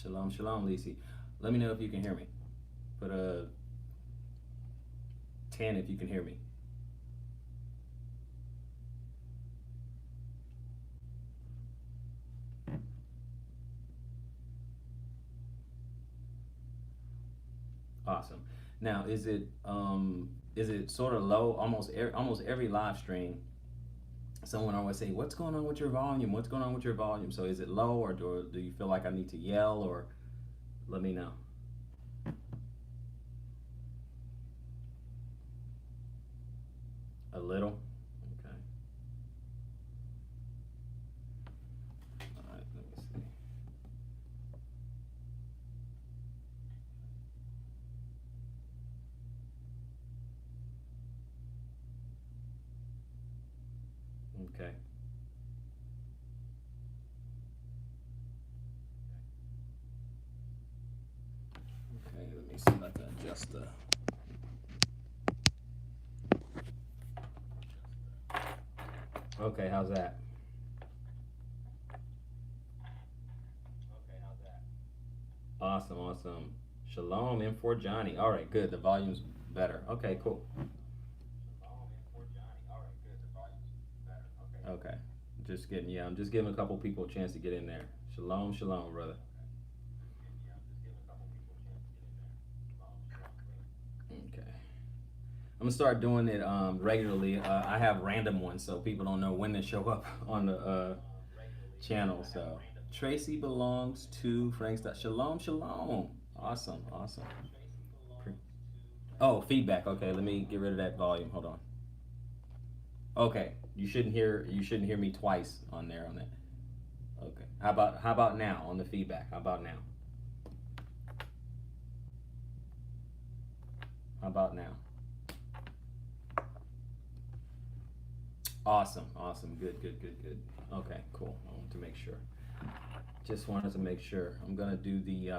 Shalom, shalom, Lisi. Let me know if you can hear me. Put a 10 if you can hear me. Awesome. Now, is it sort of low? Almost every live stream, someone always say, "What's going on with your volume? What's going on with your volume?" So, is it low, or do you feel like I need to yell, or let me know? A little. Okay. All right. Let me see. Okay. Okay. Let me see if I can adjust the. Okay. How's that? Awesome. Awesome. Shalom, M4 Johnny. All right. Good. The volume's better. Okay. Cool. Okay. Just getting, yeah, I'm just giving a couple people a chance to get in there. Shalom, shalom, brother. Okay. I'm gonna start doing it regularly. I have random ones so people don't know when to show up on the channel. So Tracy belongs to Frank's. Shalom, shalom. Awesome, awesome. Oh, feedback. Okay, let me get rid of that volume. Hold on. Okay, you shouldn't hear me twice on there on that. Okay. How about now on the feedback? How about now? How about now? Awesome, awesome, good, good, good, good. Okay, cool. I want to make sure. Just wanted to make sure. I'm gonna do the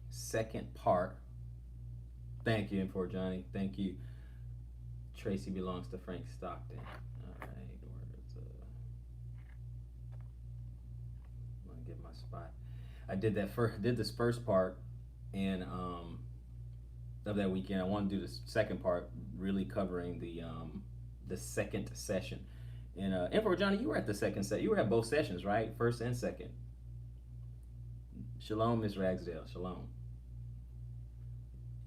second part. Thank you, for Johnny. Thank you. Tracy belongs to Frank Stockton. All right, I'm gonna get my spot. I did that first. Did this first part, and of that weekend. I want to do the second part, really covering the second session. And Emperor Johnny, you were at the second set. You were at both sessions, right? First and second. Shalom, Miss Ragsdale. Shalom.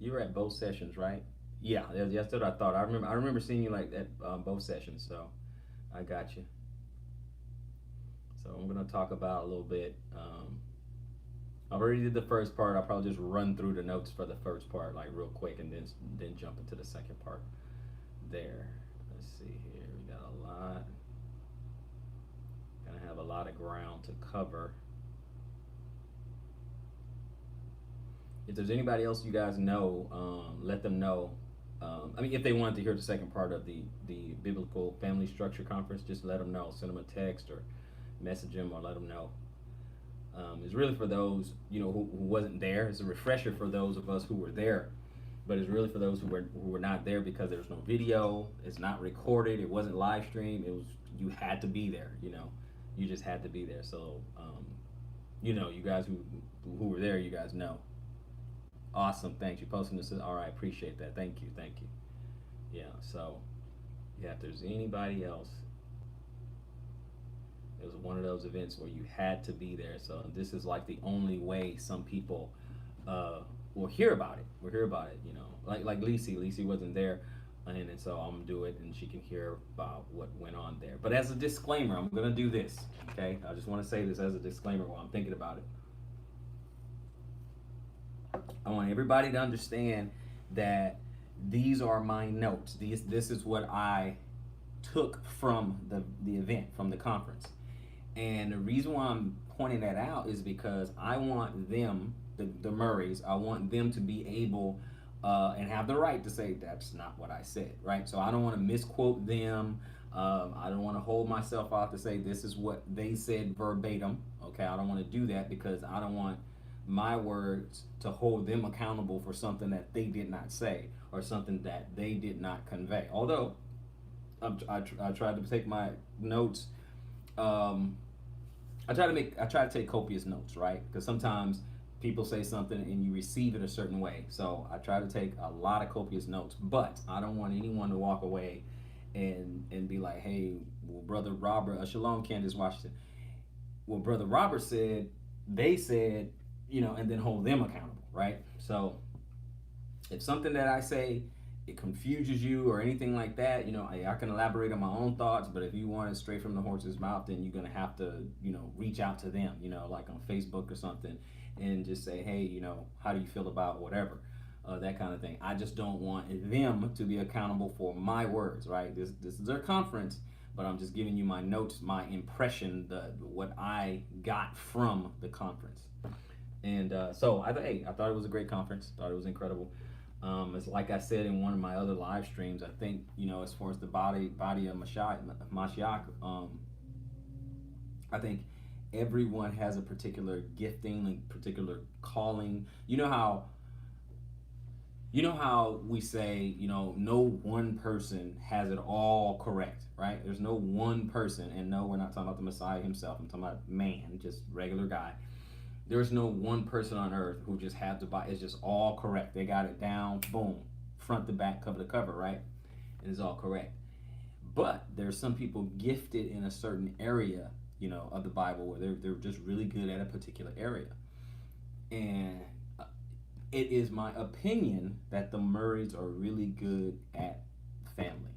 You were at both sessions, right? Yeah, that's what I thought. I remember seeing you like at both sessions. So I got you. So I'm gonna talk about a little bit. I already did the first part. I'll probably just run through the notes for the first part like real quick, and then jump into the second part. There. Let's see here. We got a lot. Gonna have a lot of ground to cover. If there's anybody else you guys know, let them know. I mean, if they wanted to hear the second part of the Biblical Family Structure Conference, just let them know. Send them a text or message them or let them know. It's really for those who wasn't there. It's a refresher for those of us who were there, but it's really for those who were not there because there was no video. It's not recorded. It wasn't live streamed. It was you had to be there. You just had to be there. So you guys who were there, you guys know. Awesome. Thanks. You posting this. All right. Appreciate that. Thank you. Thank you. Yeah. So yeah, if there's anybody else, it was one of those events where you had to be there. So this is like the only way some people will hear about it. Will hear about it. Like Lisi. Lisi wasn't there, and so I'm gonna do it, and she can hear about what went on there. But as a disclaimer, I'm gonna do this. Okay, I just want to say this as a disclaimer while I'm thinking about it. I want everybody to understand that these are my notes. This is what I took from the event, from the conference. And the reason why I'm pointing that out is because I want them, the Murrays, I want them to be able and have the right to say that's not what I said, right? So I don't want to misquote them. I don't want to hold myself out to say this is what they said verbatim. Okay, I don't want to do that because I don't want my words to hold them accountable for something that they did not say or something that they did not convey. Although I tried to take my notes I try to take copious notes, right? Because sometimes people say something and you receive it a certain way. So I try to take a lot of copious notes, but I don't want anyone to walk away and be like, hey, well, brother Robert, Shalom, Candace Washington. Well, brother Robert said, they said, and then hold them accountable, right? So if something that I say it confuses you or anything like that, I can elaborate on my own thoughts. But if you want it straight from the horse's mouth, then you're gonna have to, reach out to them, like on Facebook or something, and just say, hey, how do you feel about whatever, that kind of thing. I just don't want them to be accountable for my words, right? This is their conference, but I'm just giving you my notes, my impression, what I got from the conference. And so I thought it was a great conference. Thought it was incredible. It's like I said in one of my other live streams. I think as far as the body of Mashiach, I think everyone has a particular gifting, a particular calling. You know how we say, no one person has it all correct, right? There's no one person, and no, we're not talking about the Messiah himself. I'm talking about man, just regular guy. There's no one person on earth who just has the Bible. It's just all correct. They got it down, boom, front to back, cover to cover, right? And it's all correct. But there's some people gifted in a certain area, of the Bible where they're just really good at a particular area. And it is my opinion that the Murrays are really good at family.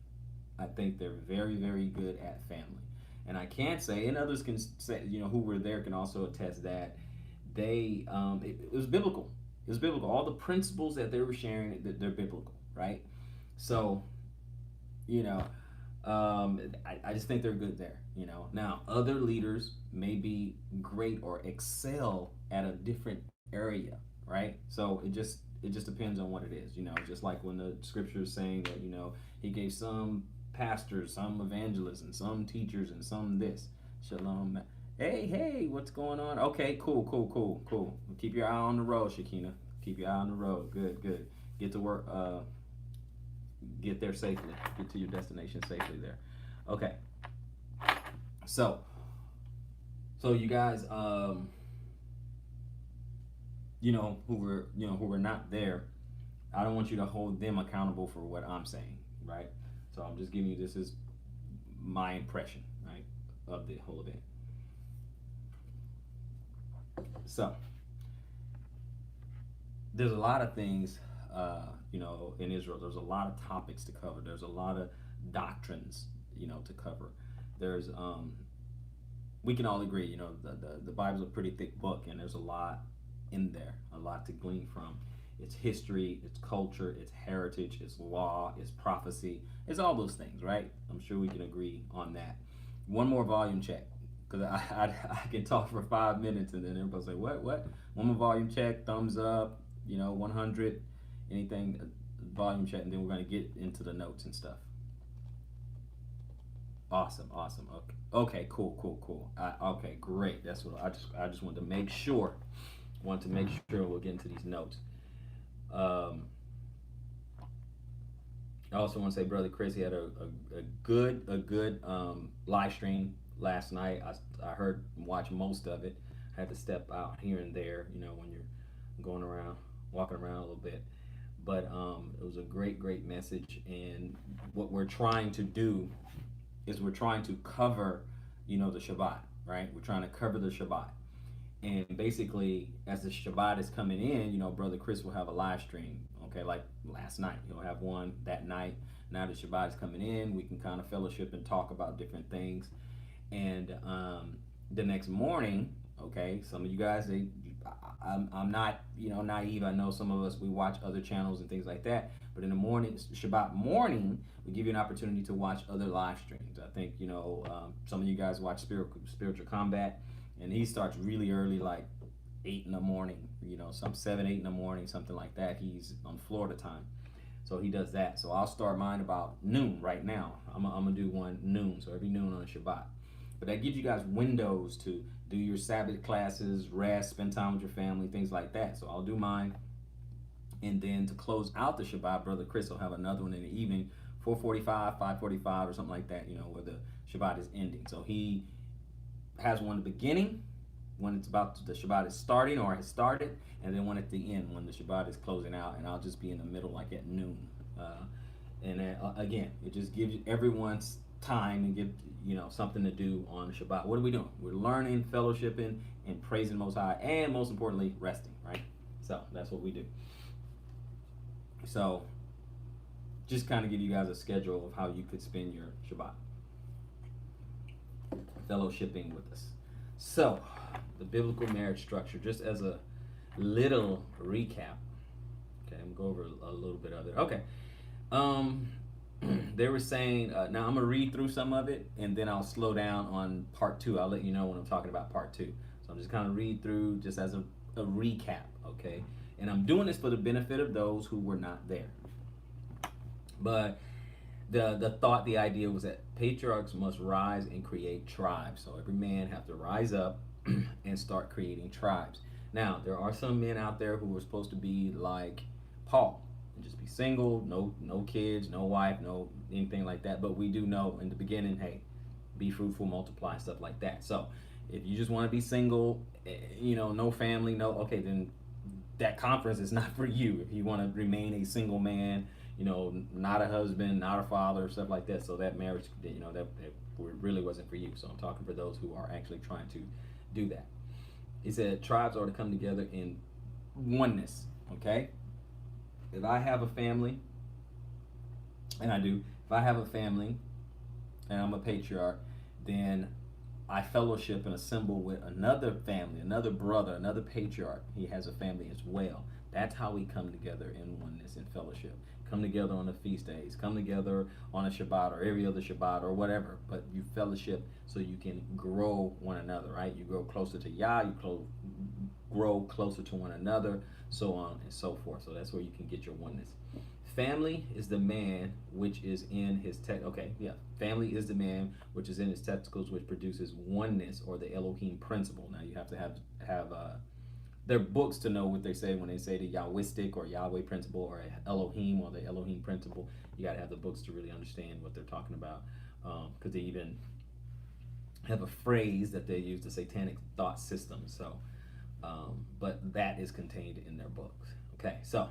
I think they're very, very good at family. And I can't say, and others can say, who were there can also attest that it was biblical. It was biblical. All the principles that they were sharing, they're biblical, right? So, I just think they're good there. Now other leaders may be great or excel at a different area, right? So it just depends on what it is. Just like when the scripture is saying that he gave some pastors, some evangelists, and some teachers, and some this. Shalom. Hey, what's going on? Okay, cool. Keep your eye on the road, Shakina. Keep your eye on the road. Good. Get to work. Get there safely. Get to your destination safely there. Okay. So you guys, who were not there, I don't want you to hold them accountable for what I'm saying, right? So I'm just giving you, this is my impression, right, of the whole event. So there's a lot of things, in Israel. There's a lot of topics to cover. There's a lot of doctrines, to cover. There's, we can all agree, the Bible's a pretty thick book, and there's a lot in there, a lot to glean from. It's history, it's culture, it's heritage, it's law, it's prophecy, it's all those things, right? I'm sure we can agree on that. One more volume check, because I can talk for 5 minutes and then everybody say, what? One more volume check, thumbs up, 100, anything, volume check, and then we're going to get into the notes and stuff. Awesome. Okay, cool. Okay, great. That's what I just wanted to make sure. We'll get into these notes. I also want to say, Brother Chris, he had a good live stream last night. I heard and watched most of it. I had to step out here and there, when you're going around, walking around a little bit. But it was a great message. And what we're trying to do is we're trying to cover, the Shabbat, right? We're trying to cover the Shabbat. And basically, as the Shabbat is coming in, Brother Chris will have a live stream, okay, like last night. He'll have one that night. Now the Shabbat is coming in, we can kind of fellowship and talk about different things. And the next morning, okay, some of you guys, I'm not, naive. I know some of us, we watch other channels and things like that. But in the morning, Shabbat morning, we give you an opportunity to watch other live streams. I think, some of you guys watch Spiritual Combat, and he starts really early, like 8 in the morning, some 7, 8 in the morning, something like that. He's on Florida time. So he does that. So I'll start mine about noon right now. I'm gonna do one noon, so every noon on a Shabbat. But that gives you guys windows to do your Sabbath classes, rest, spend time with your family, things like that. So I'll do mine. And then to close out the Shabbat, Brother Chris will have another one in the evening, 4:45, 5:45, or something like that, where the Shabbat is ending. So he has one at the beginning, when it's about the Shabbat is starting or has started, and then one at the end when the Shabbat is closing out, and I'll just be in the middle like at noon. Again, it just gives everyone's time and give something to do on the Shabbat. What are we doing? We're learning, fellowshipping, and praising the Most High, and most importantly, resting. Right? So that's what we do. So just kind of give you guys a schedule of how you could spend your Shabbat, fellowshipping with us. So the biblical marriage structure, just as a little recap. Okay, I'm gonna go over a little bit of it. Okay. They were saying, now I'm gonna read through some of it and then I'll slow down on part two. I'll let you know when I'm talking about part two. So I'm just kind of read through just as a recap, okay? And I'm doing this for the benefit of those who were not there. But the idea was that patriarchs must rise and create tribes. So every man have to rise up and start creating tribes. Now, there are some men out there who are supposed to be like Paul and just be single, no kids, no wife, no anything like that. But we do know in the beginning, hey, be fruitful, multiply, stuff like that. So if you just want to be single, no family, then that conference is not for you. If you want to remain a single man, not a husband, not a father, stuff like that. So that marriage, that really wasn't for you. So I'm talking for those who are actually trying to do that. He said tribes are to come together in oneness, okay? If I have a family, and I do, if I have a family and I'm a patriarch, then I fellowship and assemble with another family, another brother, another patriarch. He has a family as well. That's how we come together in oneness and fellowship. Come together on the feast days. Come together on a Shabbat or every other Shabbat or whatever. But you fellowship so you can grow one another, right? You grow closer to Yah. You grow closer to one another, so on and so forth. So that's where you can get your oneness. Family is the man which is in his family is the man which is in his testicles, which produces oneness, or the Elohim principle. Now you have to have their books to know what they say when they say the Yahwistic or Yahweh principle or Elohim or the Elohim principle. You got to have the books to really understand what they're talking about, because they even have a phrase that they use, the satanic thought system. So, but that is contained in their books. Okay, so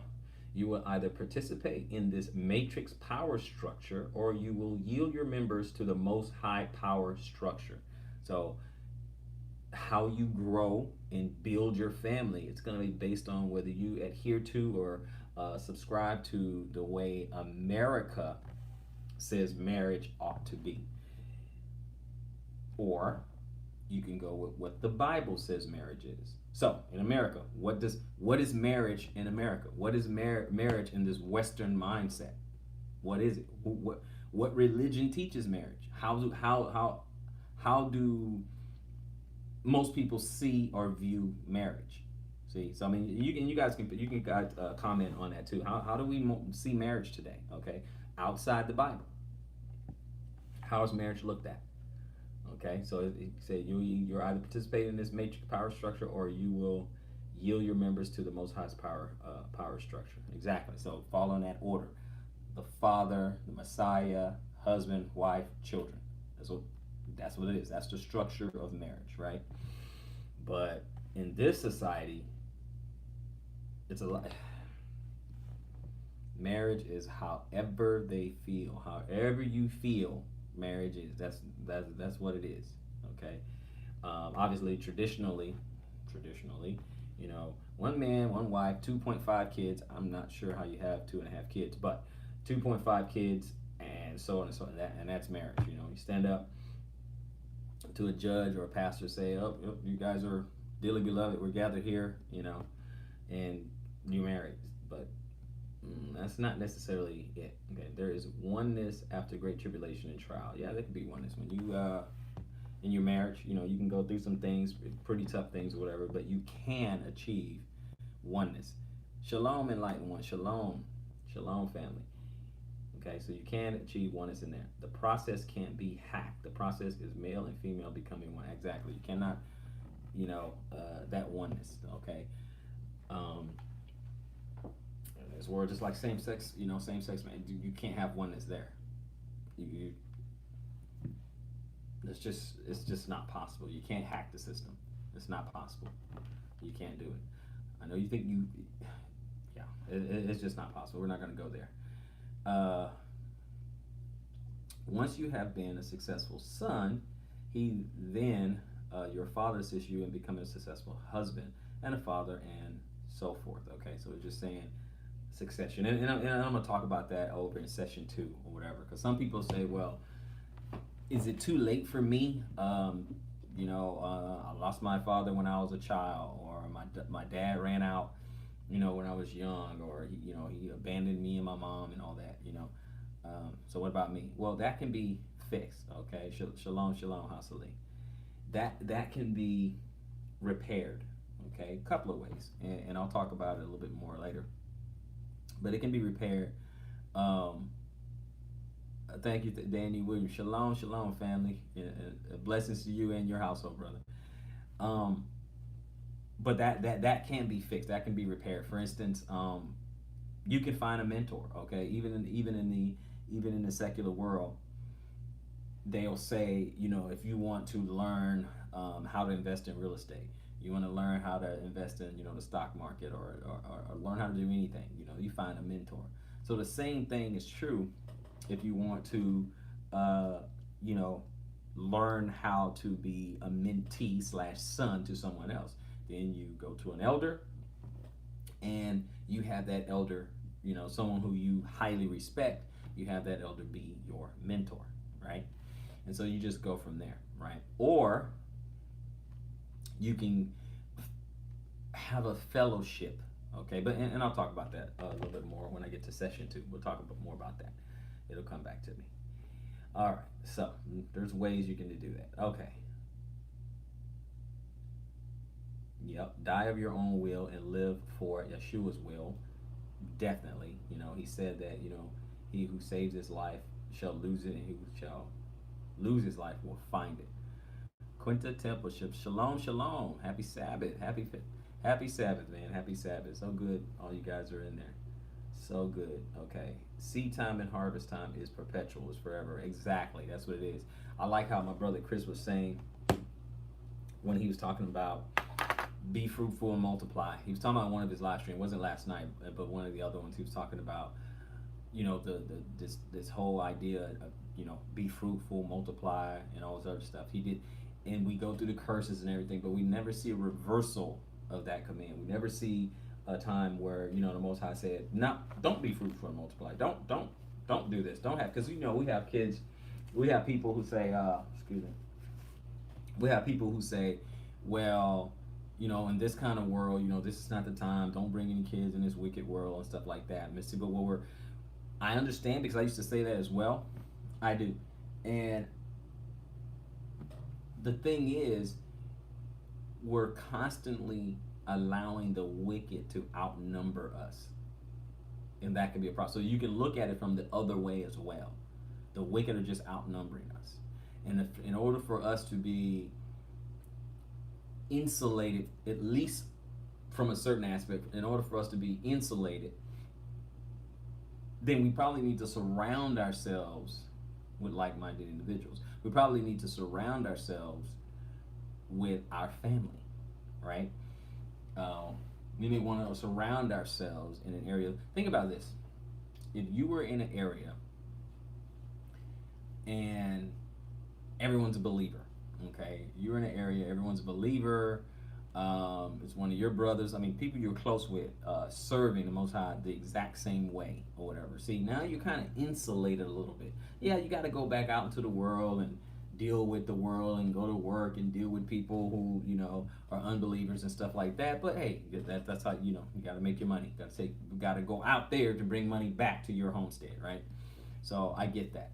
you will either participate in this matrix power structure or you will yield your members to the most high power structure. So how you grow and build your family, it's going to be based on whether you adhere to or subscribe to the way America says marriage ought to be. Or you can go with what the Bible says marriage is. So in America, what is marriage in America? What is marriage in this Western mindset? What is it? What religion teaches marriage? How do most people see or view marriage? See, so I mean, you guys can comment on that too. How do we see marriage today? Okay, outside the Bible, how is marriage looked at? Okay, so it say you're either participating in this matrix power structure or you will yield your members to the most highest power structure. Exactly. So follow in that order: the Father, the Messiah, husband, wife, children. That's what it is. That's the structure of marriage, right? But in this society, it's a lot. Marriage is however they feel, however you feel. Marriage is that's what it is. Okay, obviously traditionally, one man, one wife, 2.5 kids. I'm not sure how you have 2.5 kids, but 2.5 kids, and so on and so on. And that's marriage. You stand up to a judge or a pastor, say, "Oh, you guys are dearly beloved. We're gathered here," and you're married. But that's not necessarily it. Okay, there is oneness after great tribulation and trial. Yeah, there could be oneness when you in your marriage. You can go through some things, pretty tough things or whatever, but you can achieve oneness. Shalom, enlightened one. Shalom, family. Okay, so you can achieve oneness in there. The process can't be hacked. The process is male and female becoming one. Exactly. You cannot, that oneness. Okay. This word just like same sex, man. You can't have oneness there. It's just not possible. You can't hack the system. It's not possible. You can't do it. I know you think you, yeah, it's just not possible. We're not going to go there. Uh, Once you have been a successful son, he then your father assists you in becoming a successful husband and a father and so forth. Okay, so it's just saying succession, and I'm gonna talk about that over in session 2 or whatever. Because some people say, well, is it too late for me? I lost my father when I was a child, or my dad ran out, when I was young, or he abandoned me and my mom and all that. So what about me? Well, that can be fixed. Okay, shalom, shalom, Hasali. That can be repaired. Okay, a couple of ways, and I'll talk about it a little bit more later. But it can be repaired. Um, Thank you, Danny Williams. Shalom, shalom, family. Blessings to you and your household, brother. Um, but that can be fixed. That can be repaired. For instance, you can find a mentor. Okay, even in the secular world, they'll say, if you want to learn how to invest in real estate, you want to learn how to invest in, the stock market, or learn how to do anything, you find a mentor. So the same thing is true if you want to, uh, you know, learn how to be a mentee slash son to someone else. Then you go to an elder, and you have that elder, someone who you highly respect, you have that elder be your mentor, right? And so you just go from there, right? Or you can have a fellowship, okay? And I'll talk about that a little bit more when I get to session 2. We'll talk more about that. It'll come back to me. All right, so there's ways you can do that. Okay. Yep, die of your own will and live for Yeshua's will. Definitely. He said that, he who saves his life shall lose it, and he who shall lose his life will find it. Quinta Templeship, shalom, shalom. Happy Sabbath. Happy Sabbath, man. Happy Sabbath. So good. All you guys are in there. So good. Okay. Seed time and harvest time is perpetual, is forever. Exactly. That's what it is. I like how my brother Chris was saying when he was talking about be fruitful and multiply. He was talking about one of his live streams. It wasn't last night, but one of the other ones. He was talking about, this whole idea of, be fruitful, multiply, and all this other stuff. He did, and we go through the curses and everything, but we never see a reversal of that command. We never see a time where, the Most High said, "No, don't be fruitful and multiply. Don't do this. Don't have," because we have kids, we have people who say, excuse me, we have people who say, well, in this kind of world, this is not the time. Don't bring any kids in this wicked world and stuff like that, Missy. But I understand, because I used to say that as well. I do, and the thing is, we're constantly allowing the wicked to outnumber us, and that can be a problem. So you can look at it from the other way as well. The wicked are just outnumbering us, and in order for us to be insulated, at least from a certain aspect, in order for us to be insulated, then we probably need to surround ourselves with like-minded individuals. We probably need to surround ourselves with our family, right? We may want to surround ourselves in an area. Think about this. If you were in an area and everyone's a believer, okay? You're in an area, everyone's a believer. It's one of your brothers. I mean, people you're close with, serving the Most High the exact same way or whatever. See, now you're kind of insulated a little bit. Yeah, you got to go back out into the world and deal with the world and go to work and deal with people who, are unbelievers and stuff like that. But hey, that's how, you got to make your money. You got to go out there to bring money back to your homestead, right? So I get that.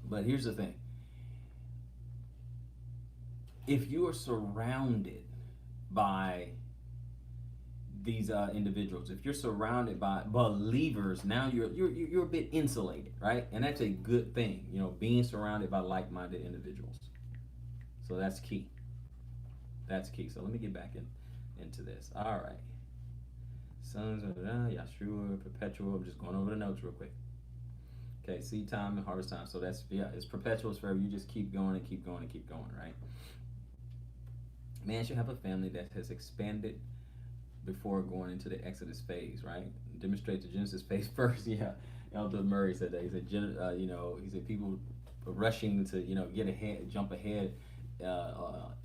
But here's the thing. If you are surrounded by these individuals, if you're surrounded by believers, now you're a bit insulated, right? And that's a good thing, being surrounded by like-minded individuals. So that's key. That's key. So let me get back into this. All right. Sons of Yeshua, perpetual. I'm just going over the notes real quick. Okay, seed time and harvest time. So that's, yeah, it's perpetual, it's forever. You just keep going and keep going and keep going, right? Man should have a family that has expanded before going into the Exodus phase, right? Demonstrate the Genesis phase first. Yeah, Elder Murray said that. He said, he said people rushing to, get ahead, jump ahead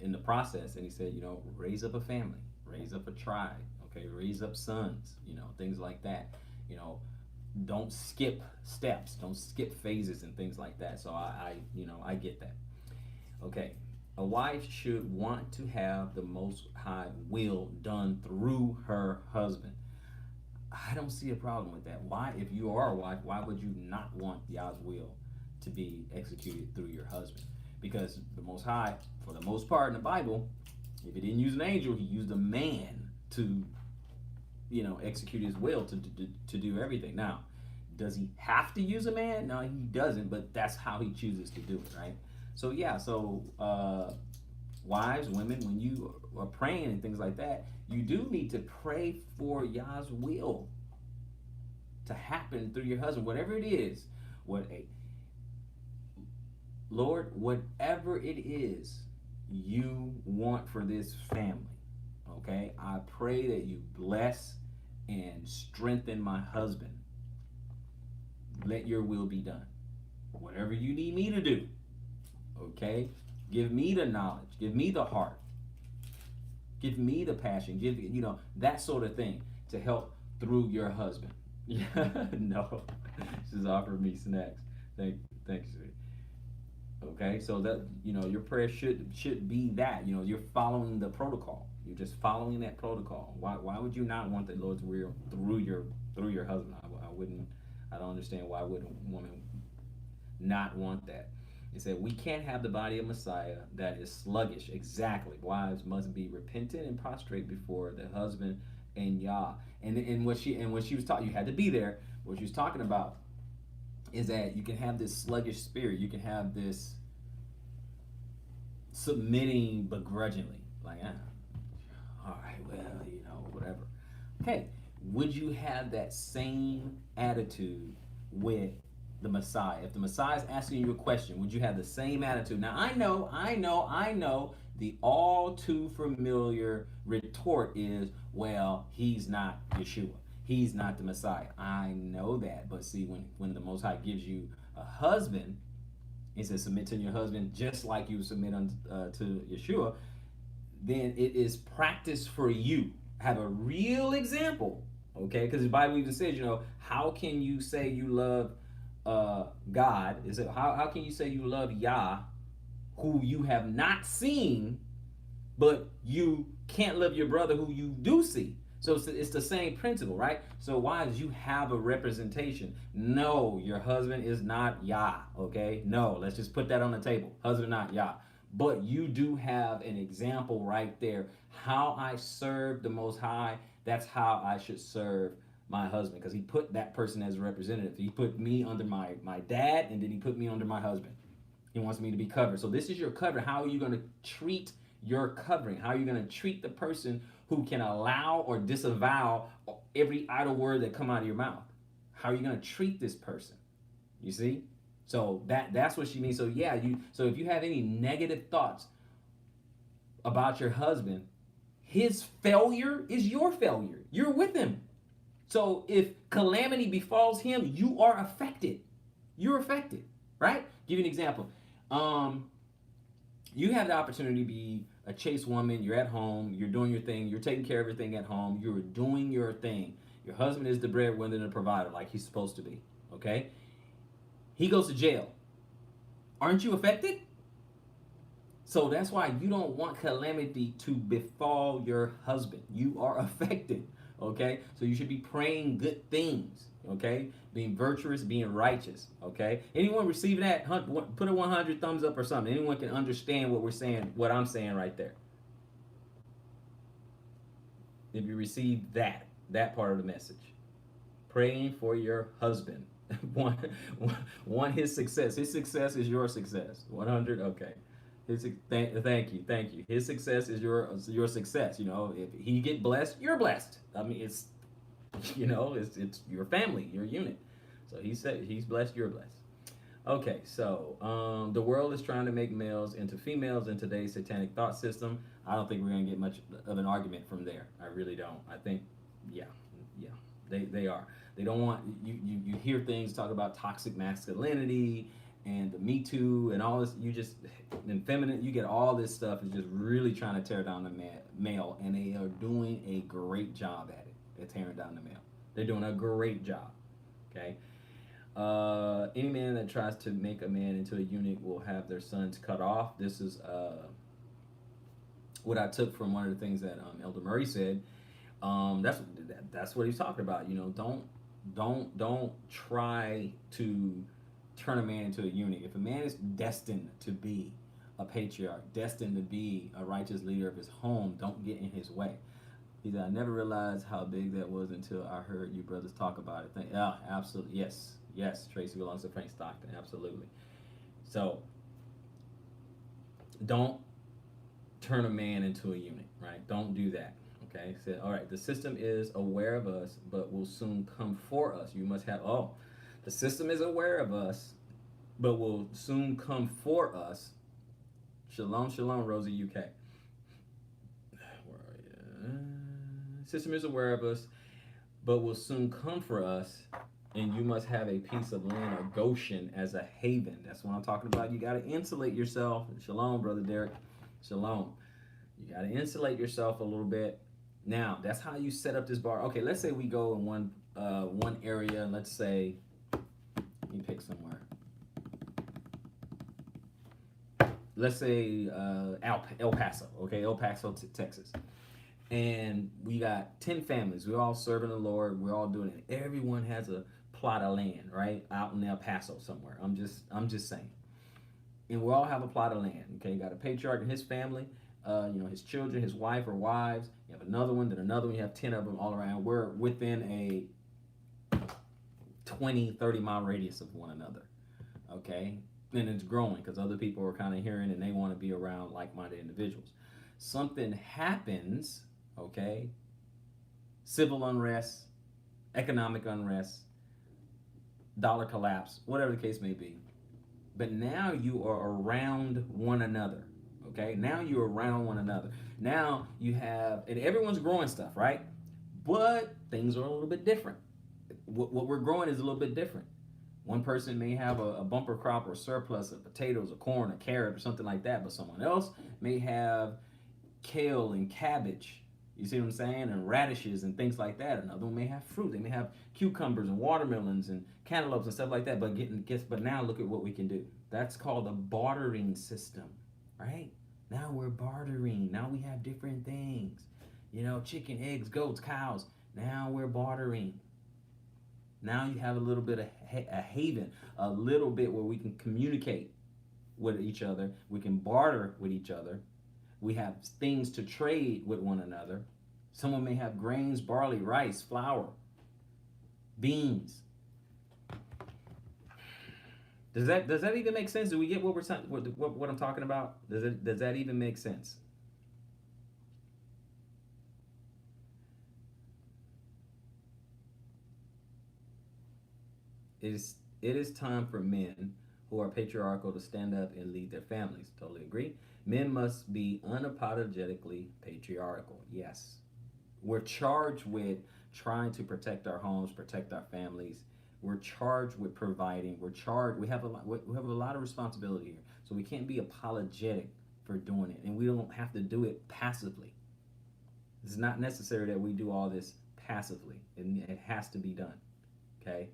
in the process, and he said, raise up a family, raise up a tribe, okay, raise up sons, things like that, you know, don't skip steps, don't skip phases and things like that. So I get that. Okay, a wife should want to have the Most High will done through her husband. I don't see a problem with that. Why, if you are a wife, why would you not want Yah's will to be executed through your husband? Because the Most High, for the most part in the Bible, if he didn't use an angel, he used a man to, execute his will to do everything. Now, does he have to use a man? No, he doesn't, but that's how he chooses to do it, right? So, yeah, wives, women, when you are praying and things like that, you do need to pray for Yah's will to happen through your husband, whatever it is. Lord, whatever it is you want for this family, okay? I pray that you bless and strengthen my husband. Let your will be done. Whatever you need me to do, okay? Give me the knowledge, give me the heart, give me the passion, give that sort of thing to help through your husband. Yeah, no, she's offering me snacks. Thanks. Okay, so that your prayer should be that you're following the protocol. You're just following that protocol. Why would you not want the Lord's will through your husband? I wouldn't. I don't understand why would a woman not want that. It said we can't have the body of Messiah that is sluggish. Exactly. Wives must be repentant and prostrate before the husband and Yah. And what she was talking, you had to be there. What she was talking about is that you can have this sluggish spirit. You can have this submitting begrudgingly, like, all right, well, whatever. Okay, would you have that same attitude with the Messiah? If the Messiah is asking you a question, would you have the same attitude? Now, I know the all too familiar retort is, well, he's not Yeshua. He's not the Messiah. I know that. But see, when the Most High gives you a husband, he says, submit to your husband just like you submit to Yeshua, then it is practice for you. Have a real example, okay? Because the Bible even says, how can you say you love God? Is it how can you say you love Yah, who you have not seen, but you can't love your brother who you do see? So it's the same principle, right? So wives, you have a representation. No, your husband is not Yah, okay? No, let's just put that on the table. Husband not Yah. But you do have an example right there. How I serve the Most High, that's how I should serve my husband, because he put that person as a representative. He put me under my dad, and then he put me under my husband. He wants me to be covered. So this is your covering. How are you going to treat your covering? How are you going to treat the person who can allow or disavow every idle word that come out of your mouth? How are you going to treat this person? You see? So that's what she means. So yeah, so if you have any negative thoughts about your husband, his failure is your failure. You're with him. So if calamity befalls him, you are affected. You're affected, right? Give you an example. You have the opportunity to be a chaste woman. You're at home. You're doing your thing. You're taking care of everything at home. You're doing your thing. Your husband is the breadwinner and the provider, like he's supposed to be. Okay? He goes to jail. Aren't you affected? So that's why you don't want calamity to befall your husband. You are affected. Okay? So you should be praying good things. Okay? Being virtuous, being righteous. Okay? Anyone receiving that, put a 100 thumbs up or something. Anyone can understand what we're saying, what I'm saying right there. If you receive that part of the message. Praying for your husband. want his success. His success is your success. 100, okay. Thank you. His success is your success. If he get blessed, you're blessed. I mean, it's your family, your unit. So he said he's blessed, you're blessed. Okay, so the world is trying to make males into females in today's satanic thought system. I don't think we're going to get much of an argument from there. I really don't. I think, yeah, yeah, they are. They don't want you hear things talk about toxic masculinity and the Me Too and all this. You just and feminine. You get all this stuff is just really trying to tear down the male, and they are doing a great job at it. They're tearing down the male. They're doing a great job. Okay. Any man that tries to make a man into a eunuch will have their sons cut off. This is what I took from one of the things that Elder Murray said. That's what he's talking about. You know, don't try to turn a man into a eunuch. If a man is destined to be a patriarch, destined to be a righteous leader of his home, don't get in his way. He said, I never realized how big that was until I heard you brothers talk about it. Yeah, absolutely. Yes. Yes, Tracy belongs to Frank Stockton. Absolutely. So, don't turn a man into a eunuch, right? Don't do that. Okay. Said, all right, the system is aware of us, but will soon come for us. You must have, the system is aware of us, but will soon come for us. Shalom, shalom, Rosie, UK. Where are you? System is aware of us, but will soon come for us, and you must have a piece of land or Goshen as a haven. That's what I'm talking about. You got to insulate yourself. Shalom, Brother Derek. Shalom. You got to insulate yourself a little bit. Now, that's how you set up this bar. Okay, let's say we go in one area. Let's say, let me pick somewhere. Let's say El Paso. Okay, El Paso, Texas. And we got 10 families. We're all serving the Lord. We're all doing it. Everyone has a plot of land, right? Out in El Paso somewhere. I'm just saying. And we all have a plot of land. Okay, you got a patriarch and his family, his children, his wife or wives. You have another one, then another one. You have 10 of them all around. We're within a 20, 30-mile radius of one another. Okay? And it's growing because other people are kind of hearing and they want to be around like-minded individuals. Something happens, okay? Civil unrest, economic unrest, dollar collapse, whatever the case may be. But now you are around one another, okay? Now you're around one another. Now you have, and everyone's growing stuff, right? But things are a little bit different. What we're growing is a little bit different. One person may have a bumper crop or surplus of potatoes or corn or carrot or something like that, but someone else may have kale and cabbage, you see what I'm saying, and radishes and things like that. Another one may have fruit. They may have cucumbers and watermelons and cantaloupes and stuff like that. But now look at what we can do. That's called a bartering system, right? Now we're bartering. Now we have different things, chicken, eggs, goats, cows. Now we're bartering. Now you have a little bit of a haven, a little bit where we can communicate with each other. We can barter with each other. We have things to trade with one another. Someone may have grains, barley, rice, flour, beans. Does that even make sense? Do we get what I'm talking about? Does that even make sense? It is time for men who are patriarchal to stand up and lead their families. Totally agree. Men must be unapologetically patriarchal. Yes. We're charged with trying to protect our homes, protect our families. We're charged with providing. We have a lot of responsibility here. So we can't be apologetic for doing it. And we don't have to do it passively. It's not necessary that we do all this passively. It has to be done. Okay?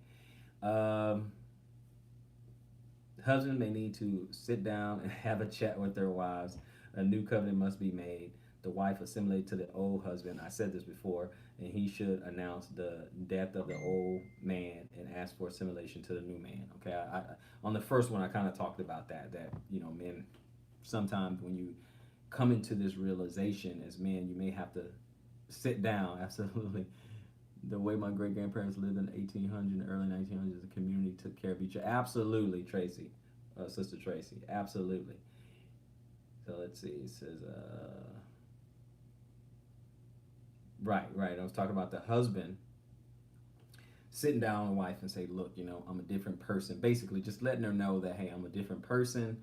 Husbands may need to sit down and have a chat with their wives. A new covenant must be made. The wife assimilate to the old husband. I said this before, and he should announce the death of the old man and ask for assimilation to the new man. Okay, I on the first one I kind of talked about that men sometimes when you come into this realization as men, you may have to sit down. Absolutely. The way my great grandparents lived in the 1800s and early 1900s, the community took care of each other. Absolutely, Tracy, Sister Tracy. Absolutely. So let's see. It says, right. I was talking about the husband sitting down with a wife and say, look, I'm a different person. Basically, just letting her know that, hey, I'm a different person.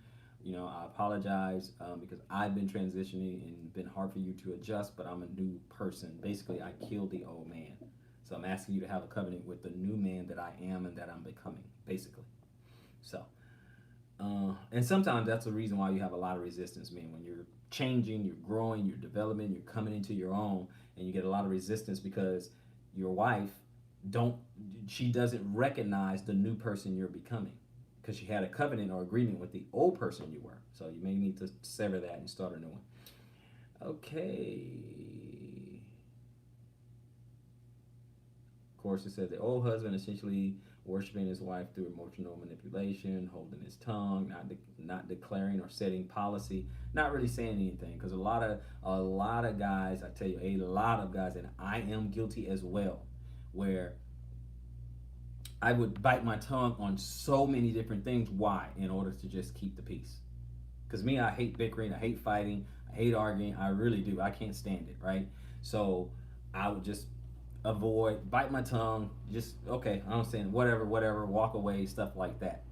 I apologize because I've been transitioning and been hard for you to adjust, but I'm a new person. Basically, I killed the old man. So I'm asking you to have a covenant with the new man that I am and that I'm becoming, basically. So, and sometimes that's the reason why you have a lot of resistance, man. When you're changing, you're growing, you're developing, you're coming into your own, and you get a lot of resistance because your wife she doesn't recognize the new person you're becoming because she had a covenant or agreement with the old person you were. So you may need to sever that and start a new one. Okay. Of course, it says the old husband essentially worshiping his wife through emotional manipulation, holding his tongue, not declaring or setting policy, not really saying anything. Because a lot of guys, I tell you, a lot of guys, and I am guilty as well, where I would bite my tongue on so many different things. Why? In order to just keep the peace. Because me, I hate bickering, I hate fighting, I hate arguing. I really do. I can't stand it, right? So I would just avoid, bite my tongue, just, okay, I don't say whatever, walk away, stuff like that.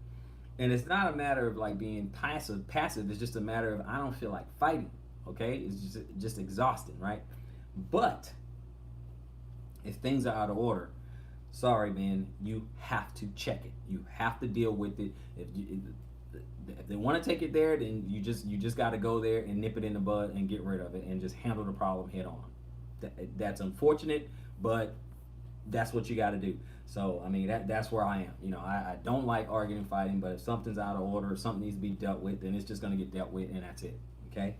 And it's not a matter of like being passive. It's just a matter of I don't feel like fighting, okay? It's just exhausting, right? But if things are out of order, sorry, man, you have to check it. You have to deal with it. If they want to take it there, then you just got to go there and nip it in the bud and get rid of it and just handle the problem head on. That's unfortunate, but that's what you got to do. So, I mean, that's where I am. I don't like arguing and fighting, but if something's out of order, or something needs to be dealt with, then it's just going to get dealt with, and that's it, okay?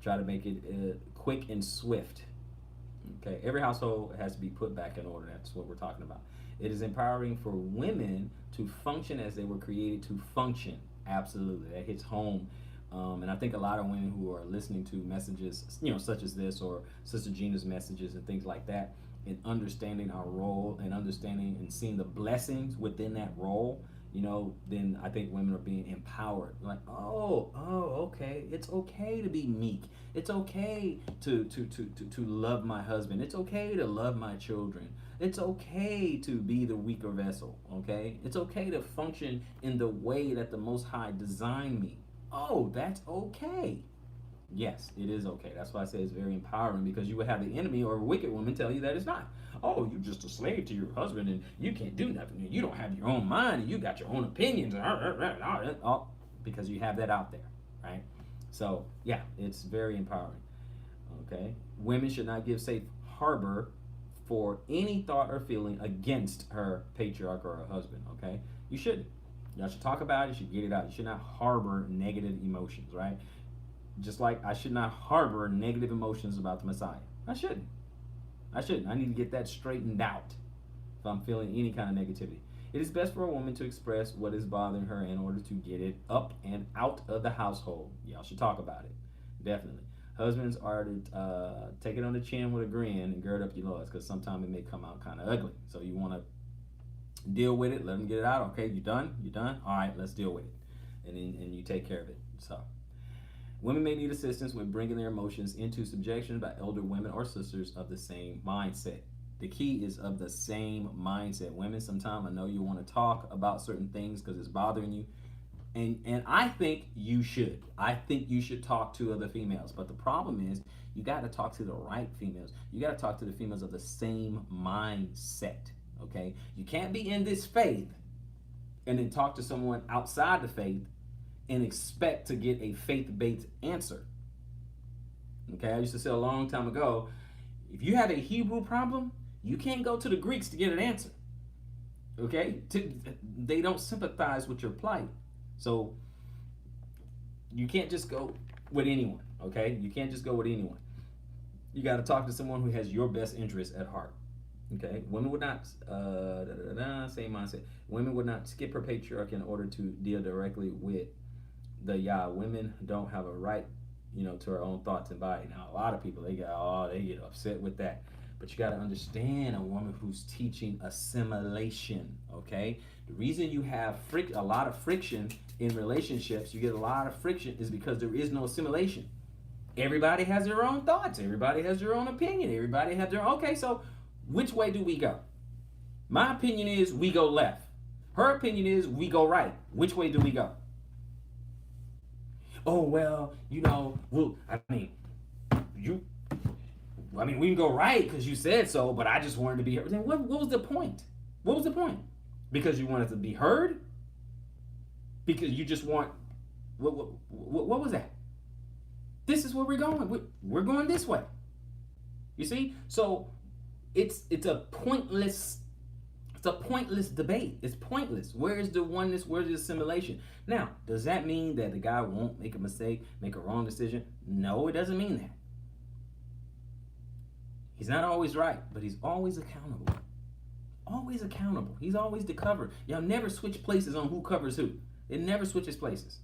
Try to make it quick and swift. Okay, every household has to be put back in order. That's what we're talking about. It is empowering for women to function as they were created to function. Absolutely, that hits home. And I think a lot of women who are listening to messages, such as this or Sister Gina's messages and things like that, and understanding our role and understanding and seeing the blessings within that role, then I think women are being empowered. Like, okay, it's okay to be meek. It's okay to love my husband. It's okay to love my children. It's okay to be the weaker vessel, okay? It's okay to function in the way that the Most High designed me. Oh, that's okay. Yes, it is okay. That's why I say it's very empowering, because you would have the enemy or a wicked woman tell you that it's not. Oh, you're just a slave to your husband and you can't do nothing. You don't have your own mind and you got your own opinions. Because you have that out there, right? So, yeah, it's very empowering. Okay? Women should not give safe harbor for any thought or feeling against her patriarch or her husband, okay? You shouldn't. Y'all should talk about it. You should get it out. You should not harbor negative emotions, right? Just like I should not harbor negative emotions about the Messiah. I shouldn't. I need to get that straightened out if I'm feeling any kind of negativity. It is best for a woman to express what is bothering her in order to get it up and out of the household. Y'all should talk about it. Definitely. Husbands are to take it on the chin with a grin and gird up your loins, because sometimes it may come out kind of ugly. So you want to deal with it, let them get it out. Okay, you done? All right, let's deal with it. And you take care of it. So women may need assistance with bringing their emotions into subjection by elder women or sisters of the same mindset. The key is of the same mindset. Women, sometimes I know you want to talk about certain things because it's bothering you. And I think you should. I think you should talk to other females. But the problem is you got to talk to the right females. You got to talk to the females of the same mindset. Okay? You can't be in this faith and then talk to someone outside the faith and expect to get a faith-based answer. Okay? I used to say a long time ago, if you have a Hebrew problem, you can't go to the Greeks to get an answer. Okay? They don't sympathize with your plight. So you can't just go with anyone, okay? You can't just go with anyone. You got to talk to someone who has your best interest at heart, okay? Women would not, same mindset. Women would not skip her patriarch in order to deal directly with the Yah. Women don't have a right, to her own thoughts and body. Now, a lot of people, they get upset with that. But you got to understand a woman who's teaching assimilation, okay? The reason you have a lot of friction in relationships, you get a lot of friction, is because there is no assimilation. Everybody has their own thoughts. Everybody has their own opinion. Everybody has their own, okay, so which way do we go? My opinion is we go left. Her opinion is we go right. Which way do we go? Oh well, well, you, we can go right because you said so, but I just wanted to be heard. Then what was the point? What was the point? Because you wanted to be heard? Because you just want what was that? This is where we're going. We're going this way. You see? So it's a pointless debate. It's pointless. Where is the oneness? Where's the assimilation? Now, does that mean that the guy won't make a mistake, make a wrong decision? No, it doesn't mean that. He's not always right, but he's always accountable. Always accountable. He's always the cover. Y'all never switch places on who covers who. It never switches places.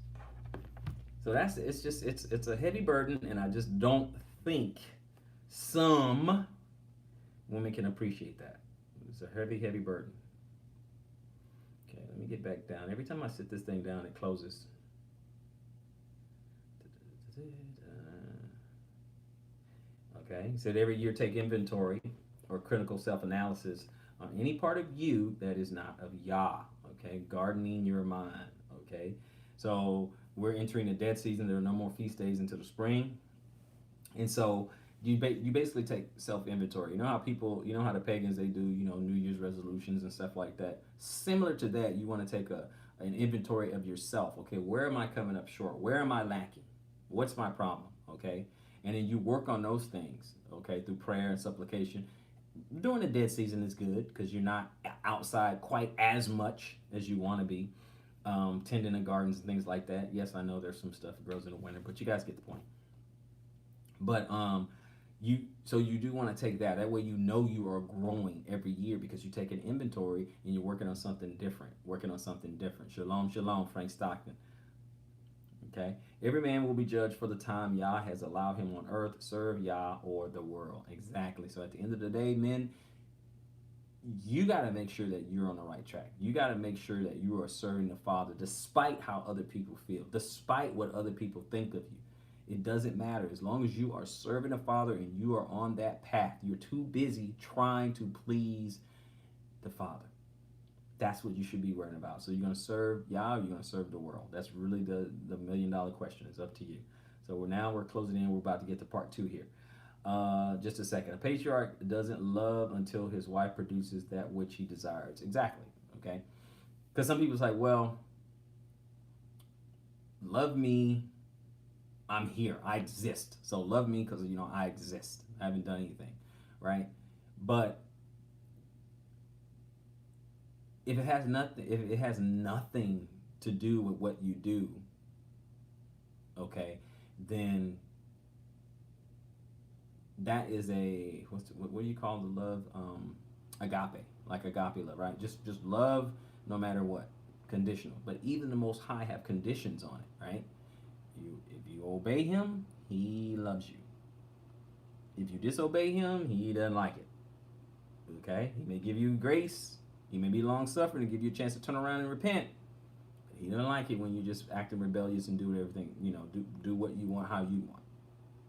So it's a heavy burden, and I just don't think some women can appreciate that. It's a heavy, heavy burden. Okay, let me get back down. Every time I sit this thing down, it closes. Okay, he said every year take inventory or critical self-analysis on any part of you that is not of Yah. Okay, gardening your mind. Okay, so we're entering the dead season. There are no more feast days until the spring, and so you basically take self-inventory. You know how the pagans, they do, New Year's resolutions and stuff like that. Similar to that, you want to take an inventory of yourself. Okay, where am I coming up short? Where am I lacking? What's my problem? Okay, and then you work on those things. Okay, through prayer and supplication. During the dead season is good because you're not outside quite as much as you want to be. Tending the gardens and things like that. Yes, I know there's some stuff that grows in the winter, but you guys get the point. But you do want to take that. That way you are growing every year because you take an inventory and you're working on something different. Shalom, shalom, Frank Stockton. Okay? Every man will be judged for the time Yah has allowed him on earth. Serve Yah or the world. Exactly. So at the end of the day, men, you got to make sure that you're on the right track. You got to make sure that you are serving the Father despite how other people feel, despite what other people think of you. It doesn't matter. As long as you are serving the Father and you are on that path, you're too busy trying to please the Father. That's what you should be worrying about. So you're going to serve Yah, or you're going to serve the world. That's really the $1 million question. It's up to you. So we're closing in. We're about to get to part 2 here. Just a second. A patriarch doesn't love until his wife produces that which he desires. Exactly. Okay. Because some people's like, well, love me. I'm here. I exist. So love me because, I exist. I haven't done anything. Right. But if it has nothing to do with what you do, okay, then that is what do you call the love? Agape, like agape love, right? Just love no matter what, conditional. But even the Most High have conditions on it, right? If you obey Him, He loves you. If you disobey Him, He doesn't like it. Okay, He may give you grace. He may be long suffering and give you a chance to turn around and repent. But He doesn't like it when you just acting rebellious and do everything, do what you want, how you want,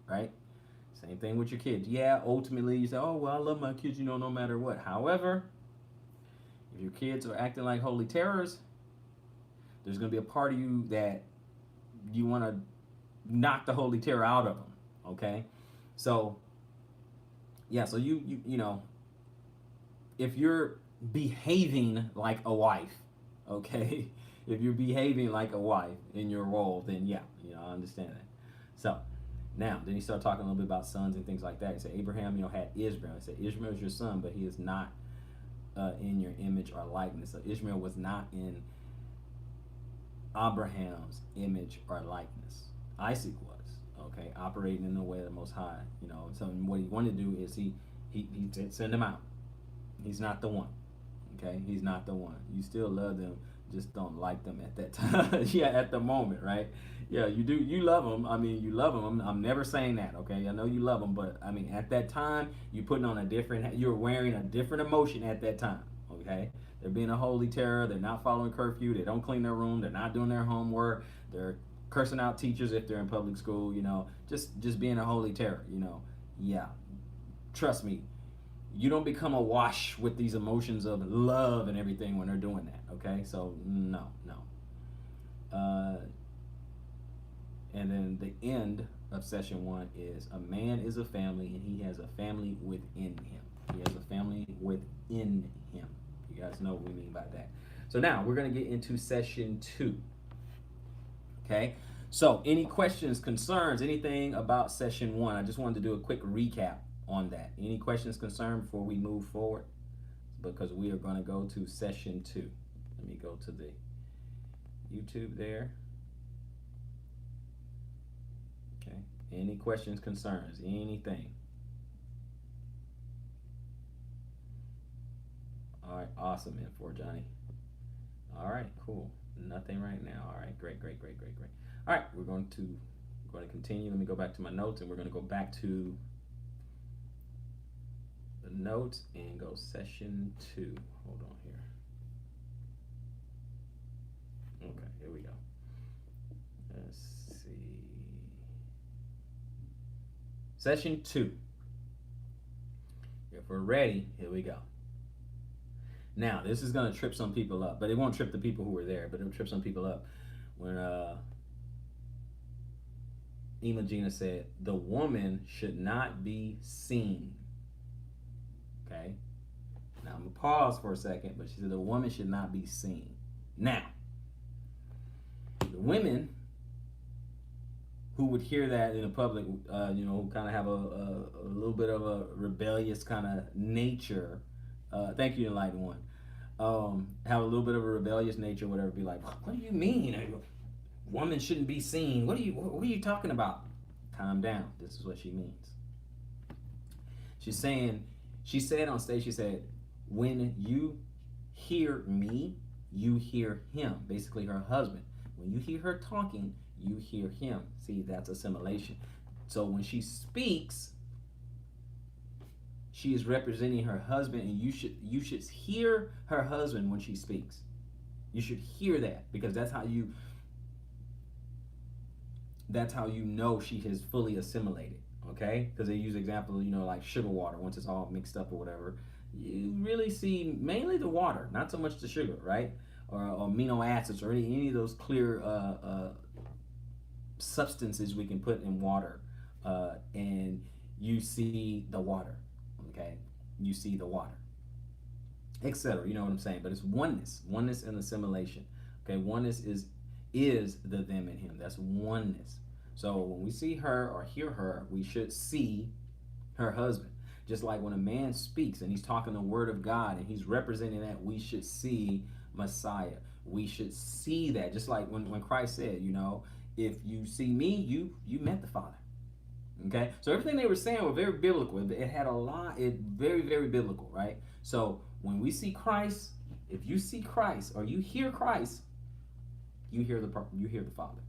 right? Same thing with your kids. Yeah, ultimately you say, oh, well, I love my kids, no matter what. However, if your kids are acting like holy terrors, there's going to be a part of you that you want to knock the holy terror out of them, okay? So, yeah, so you if you're behaving like a wife, okay? If you're behaving like a wife in your role, then yeah, I understand that. So, now, then he started talking a little bit about sons and things like that. He said, Abraham, had Ishmael. He said, Ishmael is your son, but he is not in your image or likeness. So Ishmael was not in Abraham's image or likeness. Isaac was, okay, operating in the way of the Most High. So what he wanted to do is he send him out. He's not the one, okay? He's not the one. You still love them, just don't like them at that time. Yeah, at the moment, right? Yeah, you do. You love them. You love them. I'm never saying that, okay? I know you love them, but at that time, you're wearing a different emotion at that time, okay? They're being a holy terror. They're not following curfew. They don't clean their room. They're not doing their homework. They're cursing out teachers if they're in public school. Just being a holy terror. Yeah, trust me. You don't become awash with these emotions of love and everything when they're doing that. Okay, so no, no. Uh, and then the end of session one is a man is a family and he has a family within him. He has a family within him. You guys know what we mean by that. So now we're going to get into session two. Okay, so any questions, concerns, anything about session one? I just wanted to do a quick recap on that. Any questions, concerns before we move forward? Because we are going to go to session two. Let me go to the YouTube there. Okay, any questions, concerns, anything? All right, awesome, M4 Johnny. All right, cool. Nothing right now. All right, great, great, great, great, great. All right, we're going to continue. Let me go back to my notes, and we're going to go back to the notes and go session two. Hold on here. Okay, here we go. Let's see. Session two. If we're ready, here we go. Now, this is going to trip some people up, but it won't trip the people who were there, but it'll trip some people up. When Imagina said, the woman should not be seen. Okay? Now, I'm going to pause for a second, but she said the woman should not be seen. Now, the women who would hear that in the public, who kind of have a little bit of a rebellious kind of nature, thank you, Enlightened One. Have a little bit of a rebellious nature, whatever. Be like, what do you mean? Woman shouldn't be seen. What are you talking about? Calm down. This is what she means. She's saying, she said on stage, she said, when you hear me, you hear him. Basically, her husband. When you hear her talking, you hear him. See, that's assimilation. So when she speaks, she is representing her husband, and you should hear her husband when she speaks. You should hear that, because that's how you know she has fully assimilated. Okay, because they use example, like sugar water. Once it's all mixed up or whatever, you really see mainly the water, not so much the sugar, right? Or amino acids or any of those clear substances we can put in water, and you see the water. Okay, you see the water, etc. You know what I'm saying? But it's oneness and assimilation. Okay, oneness is the them and him. That's oneness. So when we see her or hear her, we should see her husband. Just like when a man speaks and he's talking the word of God and he's representing that, we should see Messiah. We should see that. Just like when Christ said, if you see me, you met the Father. Okay, so everything they were saying were very biblical. It had very, very biblical, right? So when we see Christ, if you see Christ or you hear Christ, you hear the Father.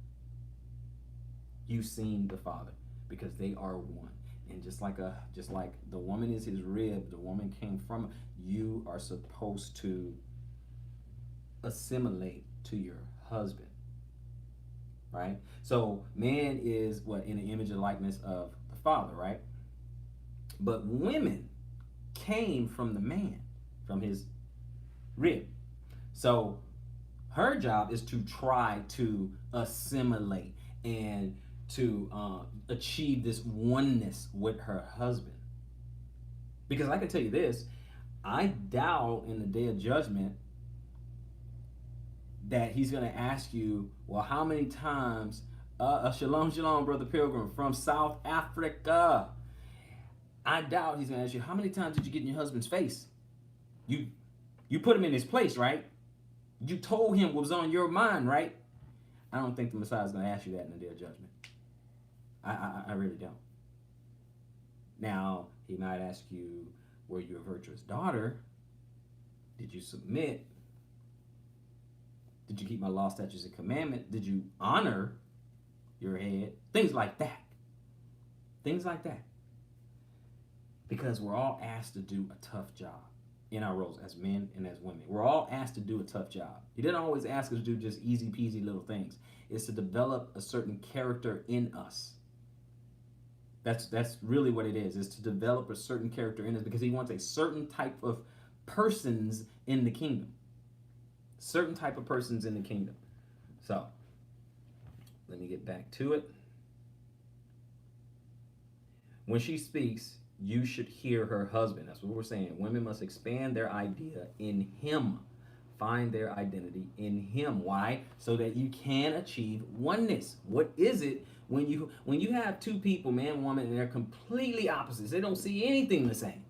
You've seen the Father, because they are one. And just like the woman is his rib, the woman came from. You are supposed to assimilate to your husband. Right? So man is in the image and likeness of the Father, right? But women came from the man, from his rib. So her job is to try to assimilate and to achieve this oneness with her husband. Because I can tell you this, I doubt in the day of judgment that he's going to ask you, well, how many times, shalom, shalom, Brother Pilgrim from South Africa. I doubt he's going to ask you, how many times did you get in your husband's face? You put him in his place, right? You told him what was on your mind, right? I don't think the Messiah is going to ask you that in the day of judgment. I really don't. Now, he might ask you, were you a virtuous daughter? Did you submit? Did you keep my law, statutes, and commandment? Did you honor your head? Things like that. Things like that. Because we're all asked to do a tough job in our roles as men and as women. We're all asked to do a tough job. He didn't always ask us to do just easy peasy little things. It's to develop a certain character in us. That's really what it is to develop a certain character in us, because he wants a certain type of persons in the kingdom. Certain type of persons in the kingdom. So let me get back to it. When she speaks, you should hear her husband. That's what we're saying. Women must expand their idea in him. Find their identity in him. Why? So that you can achieve oneness. What is it when you have two people, man, woman, and they're completely opposites? They don't see anything the same.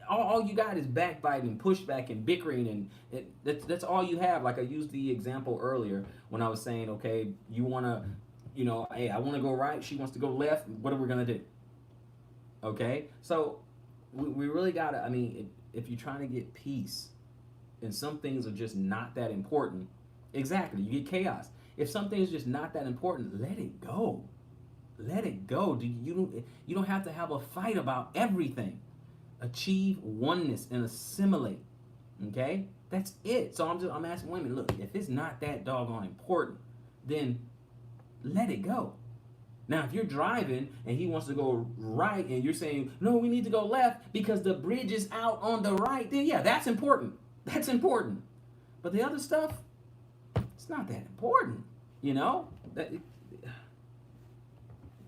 All you got is backbiting, pushback, and bickering, and that's all you have. Like I used the example earlier when I was saying, okay, you want to, hey, I want to go right, she wants to go left. What are we gonna do? Okay, so we really gotta. I mean, if you're trying to get peace, and some things are just not that important, exactly, you get chaos. If something is just not that important, let it go. Let it go. You don't have to have a fight about everything. Achieve oneness and assimilate. Okay, that's it. So I'm asking women, look, if it's not that doggone important, then let it go. Now, if you're driving and he wants to go right and you're saying, no, we need to go left because the bridge is out on the right, then yeah, that's important. That's important. But the other stuff, it's not that important. That you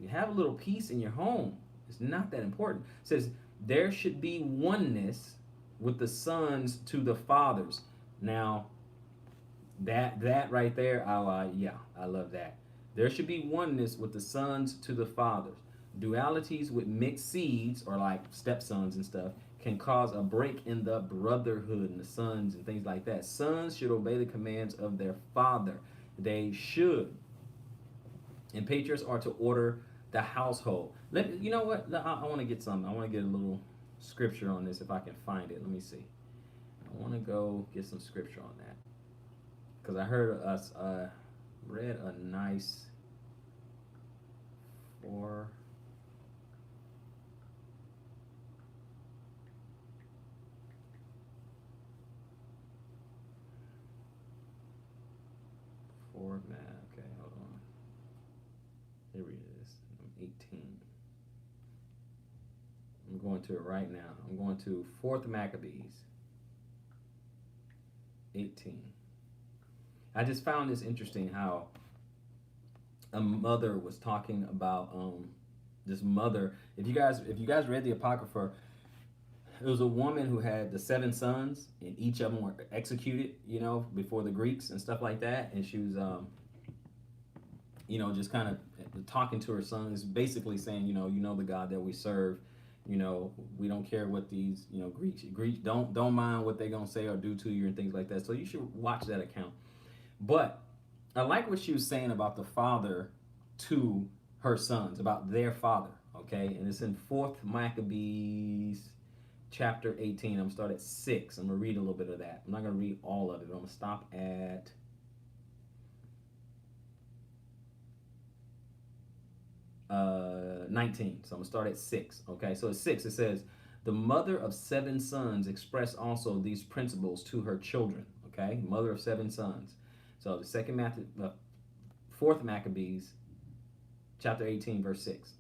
have a little peace in your home. It's not that important. It says there should be oneness with the sons to the fathers. Now, that right there, yeah, I love that. There should be oneness with the sons to the fathers. Dualities with mixed seeds, or like stepsons and stuff, can cause a break in the brotherhood and the sons and things like that. Sons should obey the commands of their father. They should. And patriarchs are to order the household. You know what? I want to get something. I want to get a little scripture on this if I can find it. Let me see. I want to go get some scripture on that. Because I heard us read a nice 4 man. Okay, hold on. Here it is. 18. I'm going to it right now. I'm going to 4th Maccabees 18. I just found this interesting how a mother was talking about this mother. If you guys read the Apocrypha, it was a woman who had the 7 sons, and each of them were executed, before the Greeks and stuff like that. And she was, just kind of talking to her sons, basically saying, you know the God that we serve. We don't care what these, Greeks don't mind what they're gonna say or do to you and things like that. So you should watch that account. But I like what she was saying about the father to her sons, about their father. Okay, and it's in 4th Maccabees chapter 18. I'm gonna start at 6. I'm gonna read a little bit of that. I'm not gonna read all of it. I'm gonna stop at 19. So I'm gonna start at 6. Okay, so at 6 it says, the mother of 7 sons expressed also these principles to her children. Okay, mother of 7 sons. So the 4th Maccabees chapter 18 verse 6.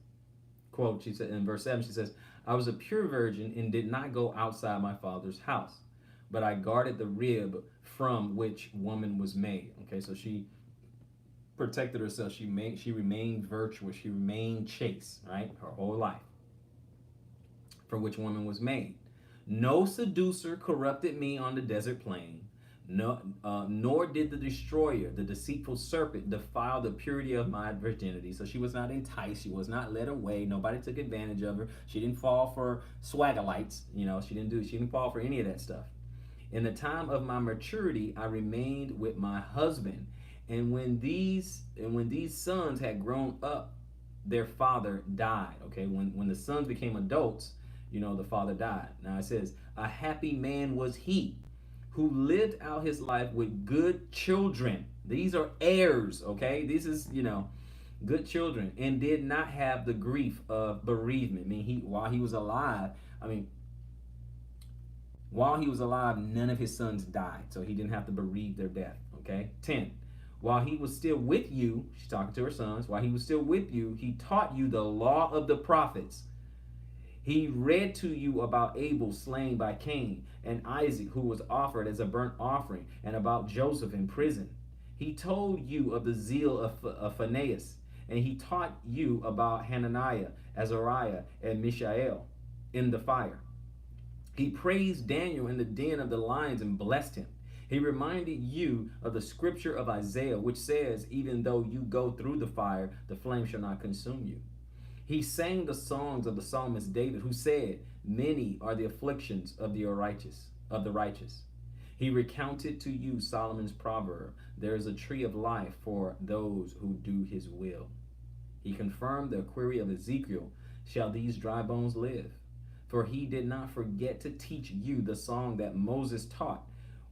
Quote, she said in verse 7, she says, I was a pure virgin and did not go outside my father's house, but I guarded the rib from which woman was made. Okay, so she protected herself. She remained virtuous. She remained chaste, right, her whole life, for which woman was made. No seducer corrupted me on the desert plain. No, nor did the destroyer, the deceitful serpent, defile the purity of my virginity. So she was not enticed. She was not led away. Nobody took advantage of her. She didn't fall for swaggerlights. She didn't fall for any of that stuff. In the time of my maturity, I remained with my husband. And when these sons had grown up, their father died. Okay, when the sons became adults, the father died. Now it says, a happy man was he who lived out his life with good children. These are heirs, okay? This is, good children, and did not have the grief of bereavement. While he was alive, none of his sons died, so he didn't have to bereave their death, okay? 10. While he was still with you, she's talking to her sons, while he was still with you, he taught you the law of the prophets. He read to you about Abel slain by Cain, and Isaac who was offered as a burnt offering, and about Joseph in prison. He told you of the zeal of Phinehas, and he taught you about Hananiah, Azariah, and Mishael in the fire. He praised Daniel in the den of the lions and blessed him. He reminded you of the scripture of Isaiah, which says, even though you go through the fire, the flame shall not consume you. He sang the songs of the psalmist David, who said, many are the afflictions of the righteous. He recounted to you Solomon's proverb, there is a tree of life for those who do his will. He confirmed the query of Ezekiel, shall these dry bones live? For he did not forget to teach you the song that Moses taught,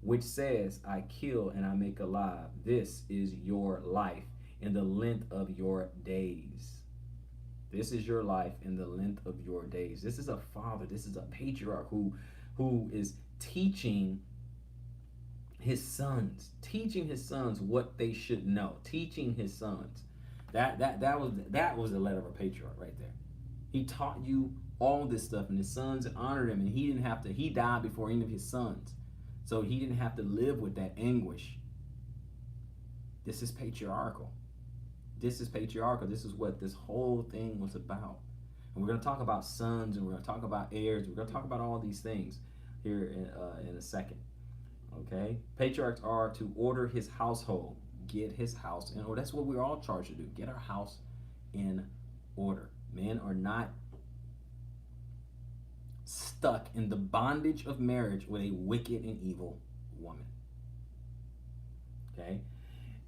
which says, I kill and I make alive. This is your life in the length of your days. This is your life in the length of your days. This is a father, this is a patriarch who is teaching his sons what they should know, teaching his sons. That was the letter of a patriarch right there. He taught you all this stuff, and his sons honored him, and he died before any of his sons. So he didn't have to live with that anguish. This is patriarchal. This is patriarchal. This is what this whole thing was about. And we're going to talk about sons, and we're going to talk about heirs. We're going to talk about all these things here in a second. Okay? Patriarchs are to order his household, get his house in order. That's what we're all charged to do. Get our house in order. Men are not stuck in the bondage of marriage with a wicked and evil woman. Okay?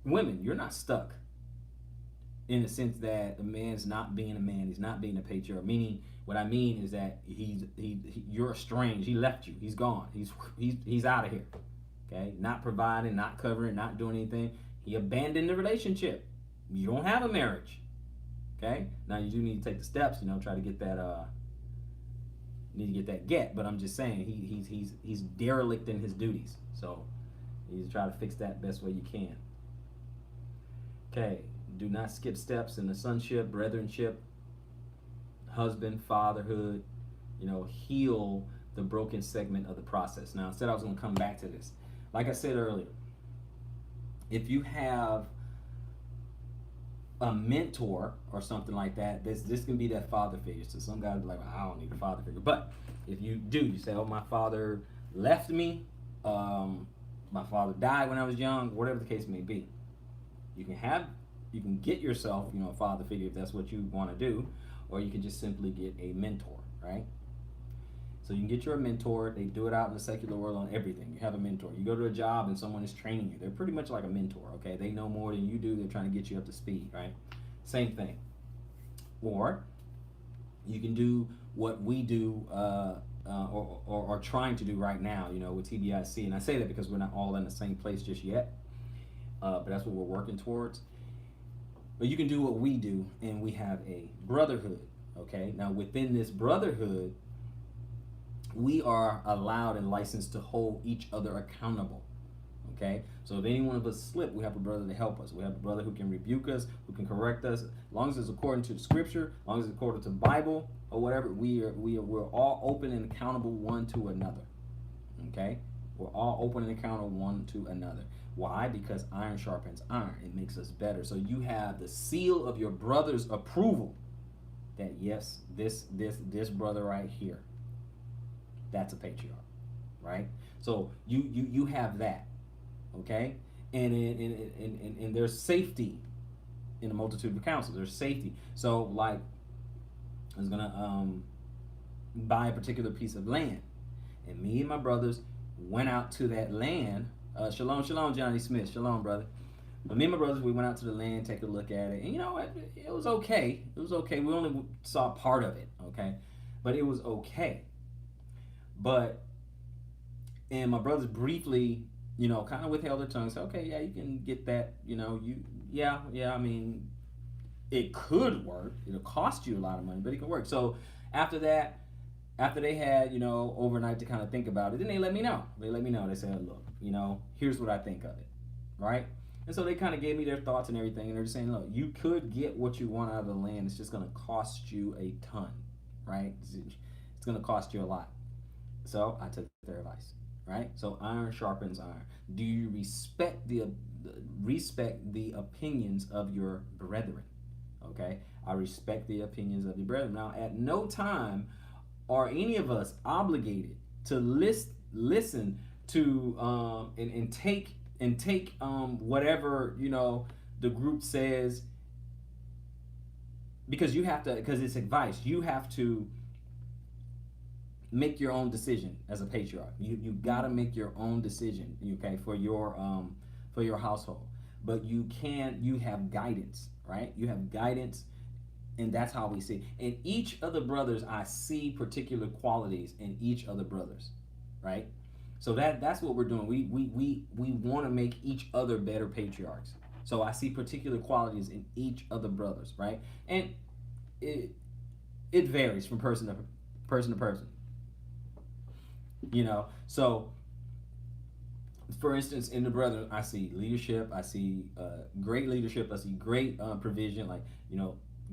Women, you're not stuck in the sense that a man's not being a man, he's not being a patriarch. Meaning, what I mean is that you're estranged. He left you. He's gone. He's out of here. Okay? Not providing, not covering, not doing anything. He abandoned the relationship. You don't have a marriage. Okay? Now you do need to take the steps. Try to get that. Need to get that get. But I'm just saying he's derelict in his duties. So you need to try to fix that best way you can. Okay. Do not skip steps in the sonship, brethrenship, husband, fatherhood. Heal the broken segment of the process. Now, I said I was going to come back to this. Like I said earlier, if you have a mentor or something like that, this can be that father figure. So some guys are like, well, I don't need a father figure. But if you do, you say, oh, my father left me, my father died when I was young, whatever the case may be. You can get yourself, a father figure if that's what you want to do, or you can just simply get a mentor, right? So you can get your mentor. They do it out in the secular world on everything. You have a mentor. You go to a job and someone is training you. They're pretty much like a mentor, okay? They know more than you do. They're trying to get you up to speed, right? Same thing. Or you can do what we do or trying to do right now, with TBIC. And I say that because we're not all in the same place just yet, but that's what we're working towards. But you can do what we do, and we have a brotherhood, okay? Now, within this brotherhood, we are allowed and licensed to hold each other accountable, okay? So if any one of us slip, we have a brother to help us. We have a brother who can rebuke us, who can correct us. As long as it's according to the scripture, as long as it's according to the Bible or whatever, we're all open and accountable one to another, okay? We're all open and accountable one to another. Why? Because iron sharpens iron. It makes us better. So you have the seal of your brother's approval that, yes, this brother right here, that's a patriarch, right? So you have that, okay? And there's safety in a multitude of counsel. There's safety. So like, I was gonna buy a particular piece of land, and me and my brothers went out to that land. Shalom, Johnny Smith. Shalom, brother. But me and my brothers, we went out to the land, take a look at it, and it was okay. It was okay. We only saw part of it, okay? But it was okay. And my brothers briefly, kind of withheld their tongue. Said, okay, yeah, you can get that. I mean, it could work. It'll cost you a lot of money, but it can work. So after that, after they had, overnight to kind of think about it, then they let me know. They said, look, here's what I think of it, right? And so they kind of gave me their thoughts and everything, and they're just saying, look, you could get what you want out of the land. It's just going to cost you a ton, right? It's going to cost you a lot. So I took their advice, right? So iron sharpens iron. Do you respect the opinions of your brethren? Okay, I respect the opinions of the brethren. Now, at no time are any of us obligated to listen to and take whatever the group says, because you have to, because it's advice. You have to make your own decision as a patriarch. You gotta make your own decision, okay, for your household. But you have guidance, right? You have guidance, and that's how we see. In each of the brothers, I see particular qualities in each of the brothers, right? So that's what we're doing. We want to make each other better patriarchs. So I see particular qualities in each of the brothers, right? And it varies from person to person. So for instance, in the brother, I see leadership. I see great leadership. I see great provision, like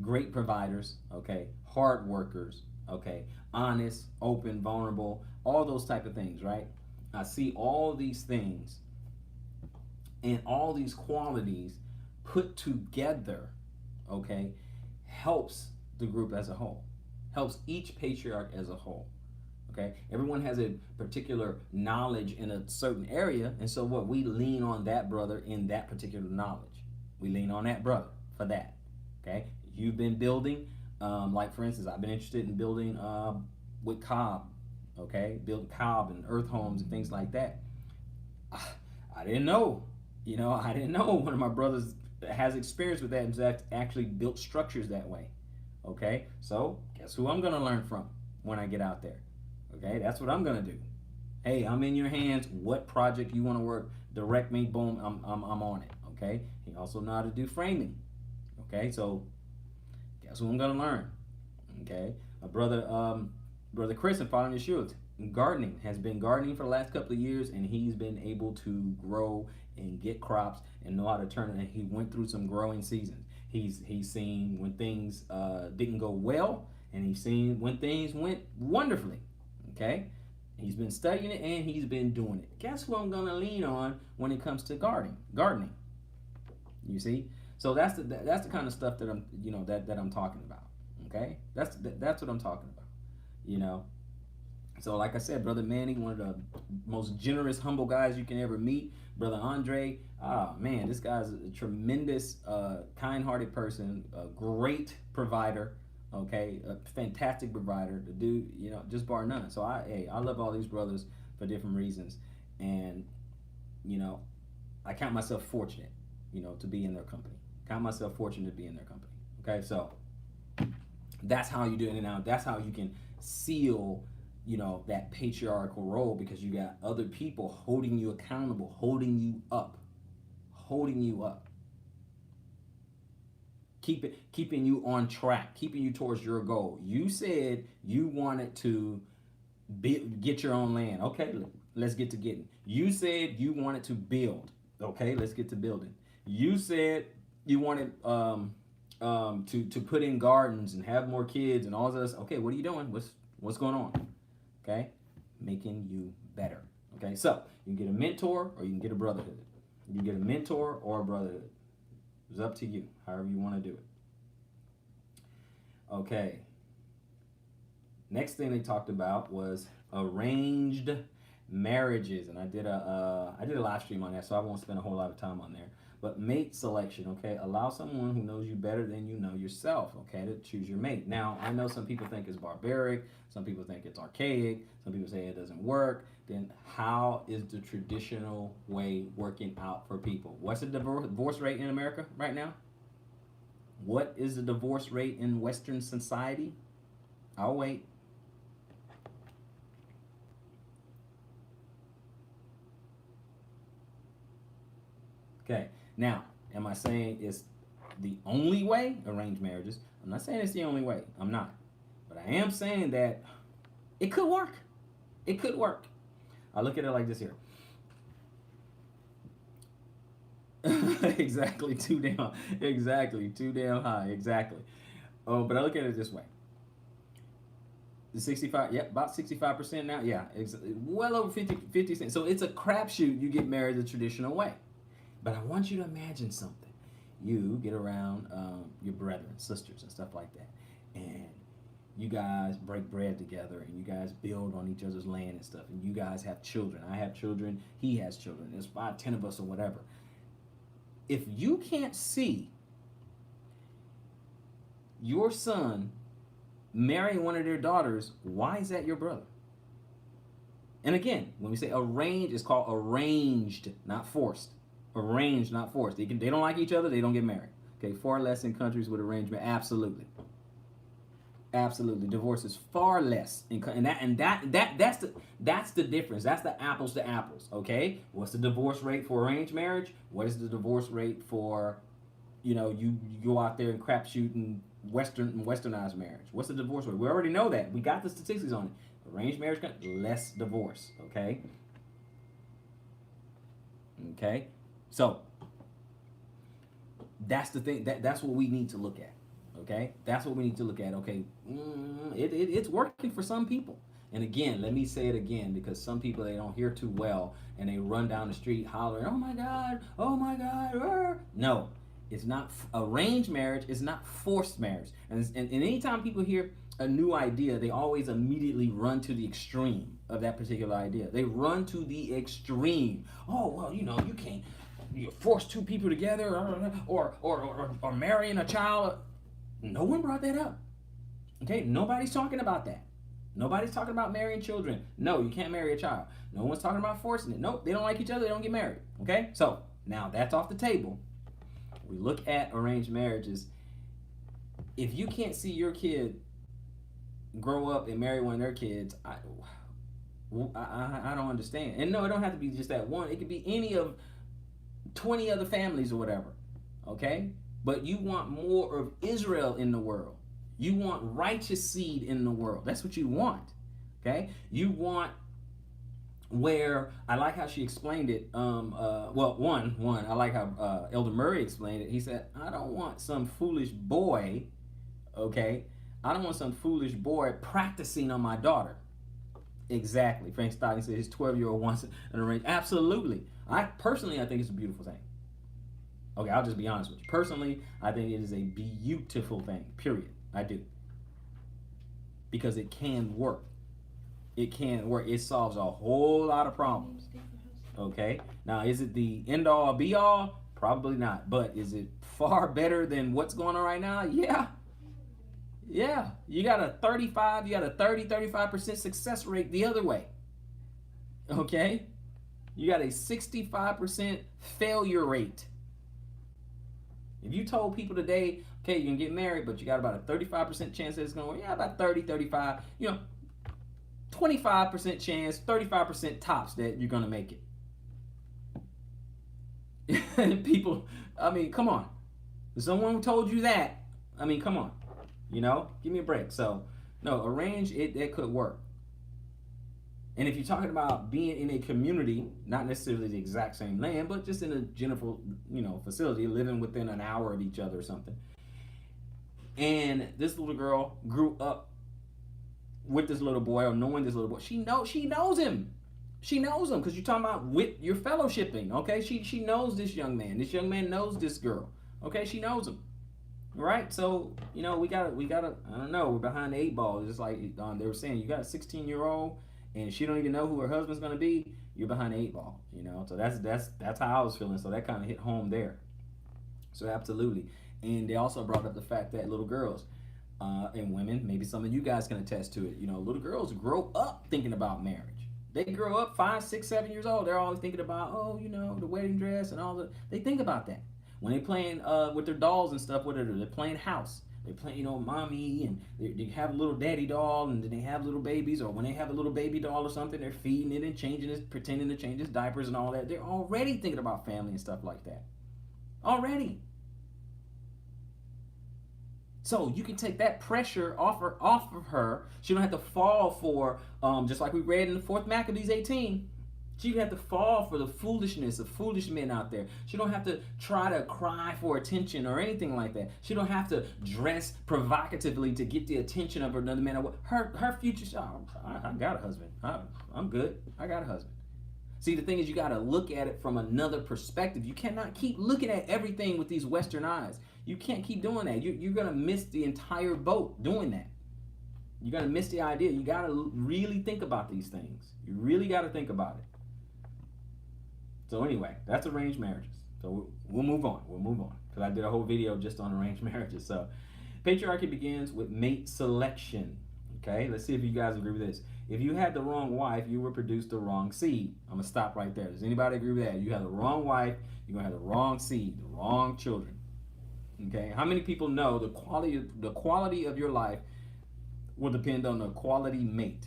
great providers. Okay, hard workers. Okay, honest, open, vulnerable, all those type of things, right? I see all these things and all these qualities put together, okay, helps the group as a whole, helps each patriarch as a whole. Okay, everyone has a particular knowledge in a certain area, and so what, we lean on that brother in that particular knowledge. We lean on that brother for that. Okay, you've been building, like for instance, I've been interested in building with Cobb. Okay, building Cobb and earth homes and things like that. I didn't know, I didn't know one of my brothers has experience with that and actually built structures that way. Okay, so guess who I'm gonna learn from when I get out there? Okay, that's what I'm gonna do. Hey, I'm in your hands. What project you want to work? Direct me. Boom, I'm on it. Okay. He also know how to do framing. Okay, so guess who I'm gonna learn? Okay, my brother Chris and Fallen Yeshua, gardening, has been gardening for the last couple of years, and he's been able to grow and get crops and know how to turn it. And he went through some growing seasons. He's seen when things didn't go well, and he's seen when things went wonderfully. Okay, he's been studying it and he's been doing it. Guess who I'm gonna lean on when it comes to gardening? You see, so that's the kind of stuff that I'm that I'm talking about. Okay, that's what I'm talking about. So like I said, Brother Manny, one of the most generous, humble guys you can ever meet. Brother Andre, man, this guy's a tremendous, kind-hearted person, a great provider. Okay, a fantastic provider. The dude, just bar none. So I love all these brothers for different reasons, and I count myself fortunate, to be in their company. Count myself fortunate to be in their company. Okay, so that's how you do it now. That's how you can seal, that patriarchal role, because you got other people holding you accountable, holding you up. Keeping you on track, keeping you towards your goal. You said you wanted to get your own land. Okay, let's get to getting. You said you wanted to build. Okay, let's get to building. You said you wanted to put in gardens and have more kids and all this. Okay, what are you doing? What's going on? Okay, making you better. Okay, so you can get a mentor or you can get a brotherhood. You can get a mentor or a brotherhood. It's up to you, however you want to do it. Okay. Next thing they talked about was arranged marriages, and I did a live stream on that, so I won't spend a whole lot of time on there. But mate selection, okay, allow someone who knows you better than you know yourself, okay, to choose your mate. Now, I know some people think it's barbaric, some people think it's archaic, some people say it doesn't work. Then how is the traditional way working out for people? What's the divorce rate in America right now? What is the divorce rate in Western society? I'll wait. Okay, now, am I saying it's the only way, arranged marriages? I'm not saying it's the only way. I'm not. But I am saying that it could work. It could work. I look at it like this here. Exactly, too damn, exactly, too damn high, exactly. Oh, but I look at it this way: the 65, yep, about 65% now. Yeah, well over 50 cents. So it's a crapshoot. You get married the traditional way, but I want you to imagine something. You get around your brethren, sisters, and stuff like that, and you guys break bread together, and you guys build on each other's land and stuff, and you guys have children. I have children. He has children. There's 5, 10 of us, or whatever. If you can't see your son marry one of their daughters, why is that your brother? And again, when we say arranged, it's called arranged, not forced. Arranged, not forced. They don't like each other, they don't get married. Okay, far less in countries with arrangement. Absolutely, absolutely. Divorce is far less, that's the difference. That's the apples to apples. Okay, what's the divorce rate for arranged marriage? What is the divorce rate for, you go out there and crapshoot and westernized marriage? What's the divorce rate? We already know that. We got the statistics on it. Arranged marriage, less divorce. Okay. Okay. So that's the thing. That's what we need to look at. Okay. That's what we need to look at. Okay. It's working for some people. And again, let me say it again, because some people, they don't hear too well, and they run down the street hollering, "Oh my God! Oh my God!" No. It's not arranged marriage. It's not forced marriage. And anytime people hear a new idea, they always immediately run to the extreme of that particular idea. They run to the extreme. Oh, well, you can't force two people together, or marrying a child. No one brought that up. Okay, nobody's talking about that. Nobody's talking about marrying children. No, you can't marry a child. No one's talking about forcing it. Nope, they don't like each other. They don't get married. Okay, so now that's off the table. We look at arranged marriages. If you can't see your kid grow up and marry one of their kids, I don't understand. And no, it don't have to be just that one. It could be any of 20 other families or whatever. Okay? But you want more of Israel in the world. You want righteous seed in the world. That's what you want. Okay? You want where, I like how she explained it. One, I like how Elder Murray explained it. He said, I don't want some foolish boy, okay? I don't want some foolish boy practicing on my daughter. Exactly. Frank Stocking said his 12-year-old wants an arranged. Absolutely. I think it's a beautiful thing. Okay, I'll just be honest with you. Personally, I think it is a beautiful thing, period. I do. Because it can work. It can work. It solves a whole lot of problems. Okay? Now, is it the end-all, be-all? Probably not. But is it far better than what's going on right now? Yeah. Yeah. You got a 35% success rate the other way. Okay? You got a 65% failure rate. If you told people today, okay, you can get married, but you got about a 35% chance that it's going to work. Yeah, about 30, 35. 25% chance, 35% tops that you're going to make it. People, come on. If someone told you that, come on. Give me a break. So, no, arrange it could work. And if you're talking about being in a community, not necessarily the exact same land, but just in a general, facility, living within an hour of each other or something. And this little girl grew up with this little boy, or knowing this little boy. She knows him. She knows him, because you're talking about you're fellowshipping. Okay, she knows this young man. This young man knows this girl. Okay, she knows him. Right? So we gotta. I don't know. We're behind the 8 ball. Just like they were saying, you got a 16-year-old, and she don't even know who her husband's gonna be. You're behind the 8 ball. So that's how I was feeling. So that kind of hit home there. So absolutely. And they also brought up the fact that little girls. And women, maybe some of you guys can attest to it. Little girls grow up thinking about marriage. They grow up 5, 6, 7 years old. They're always thinking about, the wedding dress and all the. They think about that when they're playing with their dolls and stuff. What they're playing house. They're playing, mommy, and they have a little daddy doll, and then they have little babies. Or when they have a little baby doll or something, they're feeding it and changing it, pretending to change its diapers and all that. They're already thinking about family and stuff like that. Already. So you can take that pressure off of her. She don't have to fall for, just like we read in the 4th Maccabees 18. She don't have to fall for the foolishness of foolish men out there. She don't have to try to cry for attention or anything like that. She don't have to dress provocatively to get the attention of another man. Her future, I got a husband. I'm good. I got a husband. See, the thing is, you got to look at it from another perspective. You cannot keep looking at everything with these Western eyes. You can't keep doing that. You're going to miss the entire boat doing that. You're going to miss the idea. You got to really think about these things. You really got to think about it. So anyway, that's arranged marriages. So we'll move on. We'll move on. Because I did a whole video just on arranged marriages. So patriarchy begins with mate selection. Okay, let's see if you guys agree with this. If you had the wrong wife, you will produce the wrong seed. I'm going to stop right there. Does anybody agree with that? You have the wrong wife, you're going to have the wrong seed, the wrong children. Okay, how many people know the quality of your life will depend on the quality mate?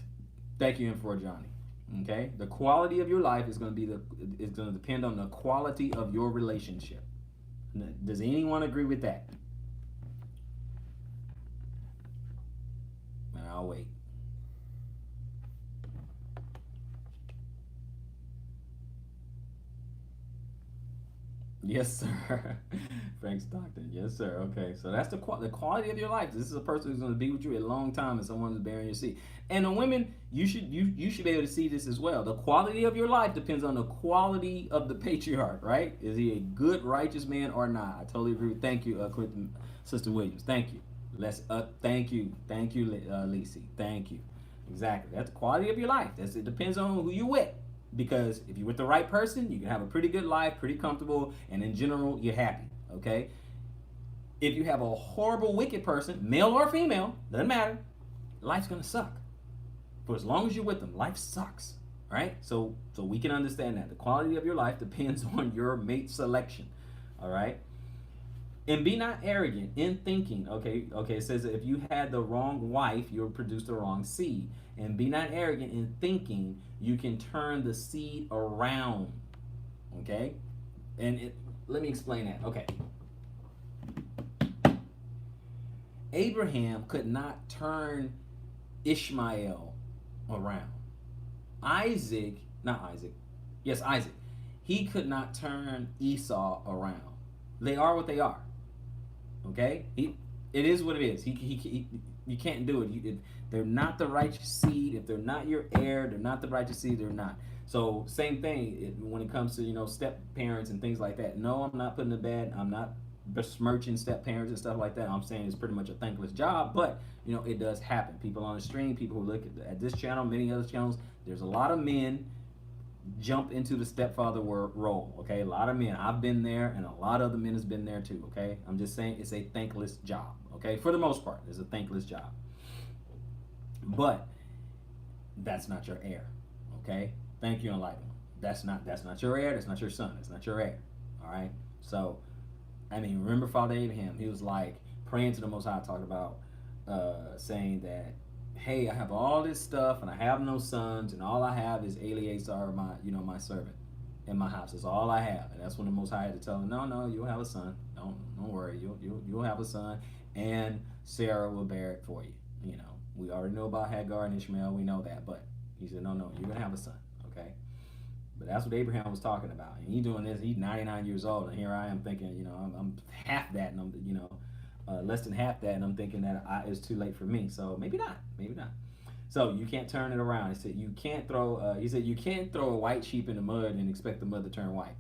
Thank you, M4 Johnny. Okay, the quality of your life is going to depend on the quality of your relationship. Does anyone agree with that? I'll wait. Yes, sir. Frank Stockton. Yes, sir. Okay, so that's the quality of your life. This is a person who's going to be with you a long time, and someone who's bearing your seed. And the women, you should be able to see this as well. The quality of your life depends on the quality of the patriarch, right? Is he a good, righteous man or not? I totally agree. Thank you, Clinton, Sister Williams. Thank you. Thank you, Lacey. Thank you. Exactly. That's the quality of your life. It depends on who you're with. Because if you're with the right person, you can have a pretty good life, pretty comfortable, and in general, you're happy, okay? If you have a horrible, wicked person, male or female, doesn't matter, life's gonna suck. For as long as you're with them, life sucks, right? So we can understand that. The quality of your life depends on your mate selection, all right? And be not arrogant in thinking, okay, it says that if you had the wrong wife, you'll produce the wrong seed. And be not arrogant in thinking you can turn the seed around, okay? And let me explain that, okay. Abraham could not turn Ishmael around. Isaac, he could not turn Esau around. They are what they are. Okay, it is what it is. You can't do it. They're not the righteous seed. If they're not your heir, they're not the righteous seed. They're not. So same thing when it comes to step parents and things like that. No, I'm not putting a bad. I'm not besmirching step parents and stuff like that. I'm saying it's pretty much a thankless job, but it does happen. People on the stream, people who look at this channel, many other channels. There's a lot of men jump into the stepfather role, okay? A lot of men. I've been there, and a lot of other men has been there too, okay? I'm just saying it's a thankless job, okay? For the most part, it's a thankless job. But that's not your heir, okay? Thank you, Enlightenment. That's not your heir. That's not your son. That's not your heir, all right? So, remember Father Abraham? He was like praying to the Most High, talking about saying that, hey, I have all this stuff and I have no sons, and all I have is Eleazar, my servant, in my house. That's all I have. And that's when the Most High had to tell him, no, you'll have a son. Don't worry, you'll have a son, and Sarah will bear it for you. We already know about Hagar and Ishmael. We know that, but he said, no, you're gonna have a son, okay? But that's what Abraham was talking about. And he's doing this. He's 99 years old, and here I am thinking, I'm half that, and I'm, less than half that, and I'm thinking that it's too late for me. So maybe not. So you can't turn it around. He said you can't throw. He said you can't throw a white sheep in the mud and expect the mud to turn white.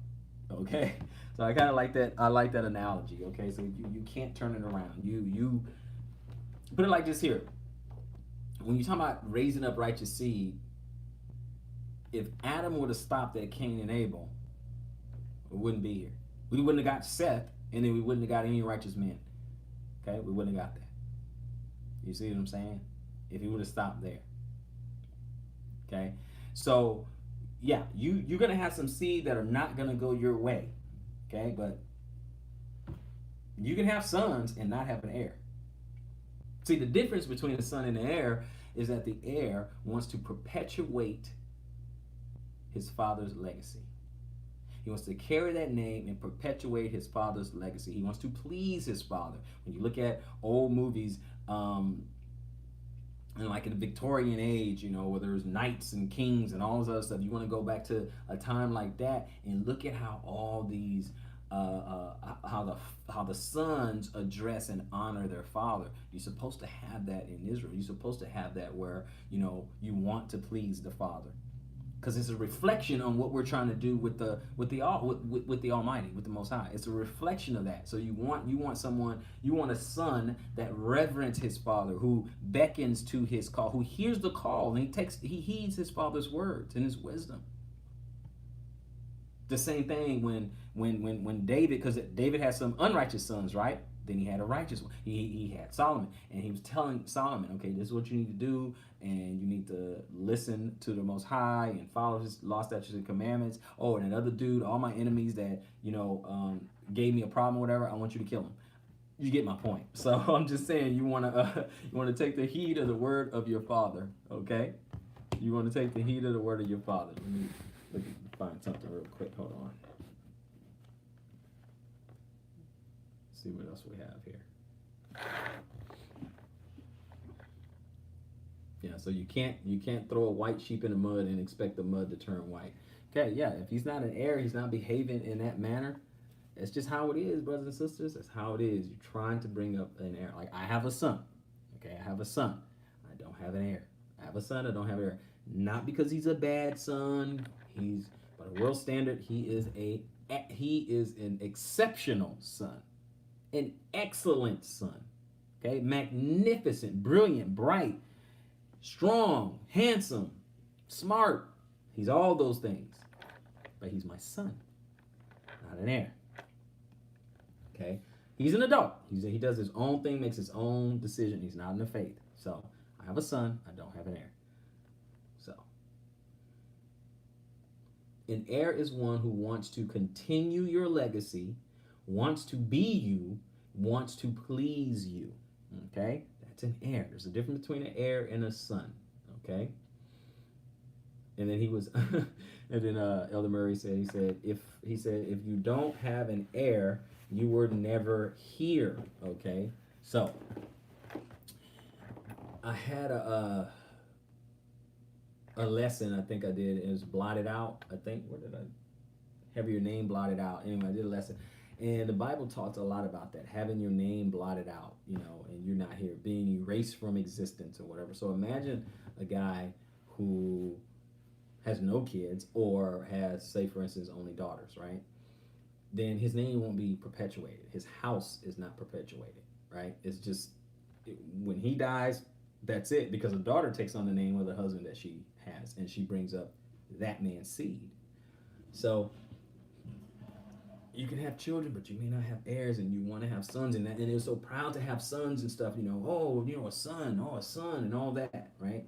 Okay. So I kind of like that. I like that analogy. Okay. So you can't turn it around. You put it like this here. When you talk about raising up righteous seed, if Adam would have stopped at Cain and Abel, we wouldn't be here. We wouldn't have got Seth, and then we wouldn't have got any righteous men. Okay, we wouldn't have got that. You see what I'm saying? If he would have stopped there. Okay, so yeah, you're gonna have some seed that are not gonna go your way. Okay, but you can have sons and not have an heir. See, the difference between the son and the heir is that the heir wants to perpetuate his father's legacy. He wants to carry that name and perpetuate his father's legacy. He wants to please his father. When you look at old movies, and like in the Victorian age, you know, where there's knights and kings and all this other stuff. You want to go back to a time like that and look at how all these how the sons address and honor their father. You're supposed to have that in Israel. You're supposed to have that where, you know, you want to please the father, because it's a reflection on what we're trying to do with the Almighty, with the Most High. It's a reflection of that. So you want someone, you want a son that reverence his father, who beckons to his call, who hears the call, and he heeds his father's words and his wisdom. The same thing when David, because David had some unrighteous sons, right? Then he had a righteous one. He had Solomon, and he was telling Solomon, okay, this is what you need to do, and you need to listen to the Most High and follow his law, statutes, and commandments. Oh, and another dude, all my enemies that, you know, gave me a problem or whatever, I want you to kill them. You get my point. So I'm just saying, you want to take the heed of the word of your father, okay? You want to take the heed of the word of your father. Let me find something real quick. Hold on. See what else we have here. Yeah, so you can't throw a white sheep in the mud and expect the mud to turn white. Okay, yeah, if he's not an heir, he's not behaving in that manner. It's just how it is, brothers and sisters. That's how it is. You're trying to bring up an heir. Like, I have a son. Okay, I have a son. I don't have an heir. I have a son. I don't have an heir. Not because he's a bad son. By the world standard, he is an exceptional son. An excellent son. Okay, magnificent, brilliant, bright, strong, handsome, smart. He's all those things. But he's my son, not an heir. Okay, he's an adult. He does his own thing, makes his own decision. He's not in the faith. So I have a son. I don't have an heir. So an heir is one who wants to continue your legacy, wants to be you, wants to please you. Okay, that's an heir. There's a difference between an heir and a son. Okay. And then and then Elder Murray said, if you don't have an heir, you were never here. Okay, so I had a lesson, I think I did. It was blotted out. I think, where did I have your name blotted out? Anyway, I did a lesson, and the Bible talks a lot about that, having your name blotted out, you know, and you're not here, being erased from existence or whatever. So imagine a guy who has no kids, or has, say for instance, only daughters, right? Then his name won't be perpetuated. His house is not perpetuated, right? It's just, when he dies, that's it, because a daughter takes on the name of the husband that she has, and she brings up that man's seed. So you can have children, but you may not have heirs, and you want to have sons, and that, and they're so proud to have sons and stuff, you know, oh, you know, a son, and all that, right?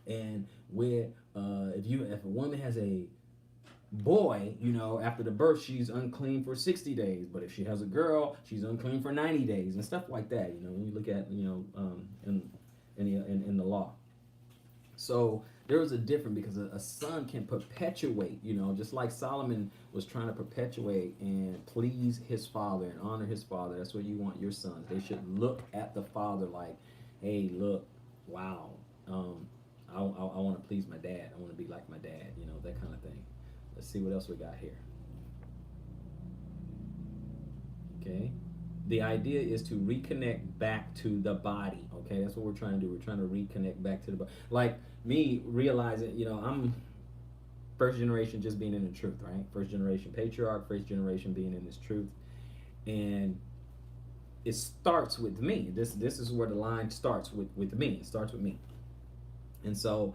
And where if a woman has a boy, you know, after the birth, she's unclean for 60 days. But if she has a girl, she's unclean for 90 days and stuff like that. You know, when you look at, you know, in the law. So there was a difference, because a son can perpetuate, you know, just like Solomon was trying to perpetuate and please his father and honor his father. That's what you want your sons. They should look at the father like, hey, look, wow, I want to please my dad. I want to be like my dad, you know, that kind of thing. Let's see what else we got here. Okay. The idea is to reconnect back to the body. Okay, that's what we're trying to do. We're trying to reconnect back to the body. Like me realizing, you know, I'm first generation just being in the truth, right? First generation patriarch, first generation being in this truth. And it starts with me. This is where the line starts with me. It starts with me. And so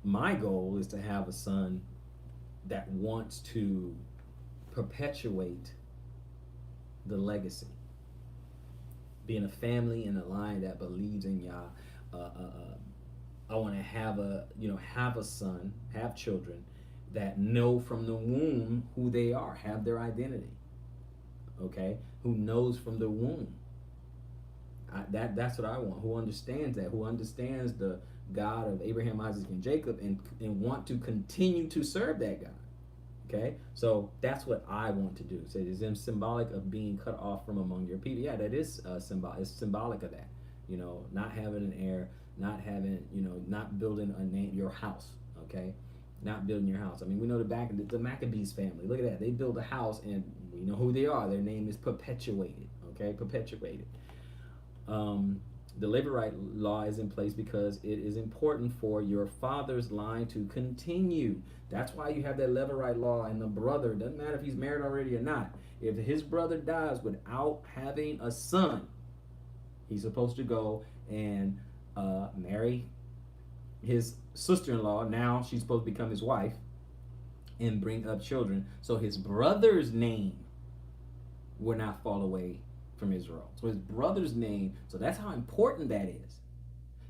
my goal is to have a son that wants to perpetuate the legacy. Be in a family and a line that believes in Yah. I want to have a son, have children that know from the womb who they are, have their identity. Okay, who knows from the womb. That's what I want. Who understands that? Who understands the God of Abraham, Isaac, and Jacob, and want to continue to serve that God. Okay, so that's what I want to do. So is it symbolic of being cut off from among your people? Yeah, that is symbolic. It's symbolic of that. You know, not having an heir, not having, not building a name, your house, okay? Not building your house. I mean, we know the Maccabees family. Look at that. They built a house, and we know who they are. Their name is perpetuated, okay? Perpetuated. The Levirate law is in place because it is important for your father's line to continue. That's why you have that Levirate law, and the brother, doesn't matter if he's married already or not, if his brother dies without having a son, he's supposed to go and marry his sister-in-law. Now she's supposed to become his wife and bring up children. So his brother's name will not fall away from Israel. So his brother's name, so that's how important that is.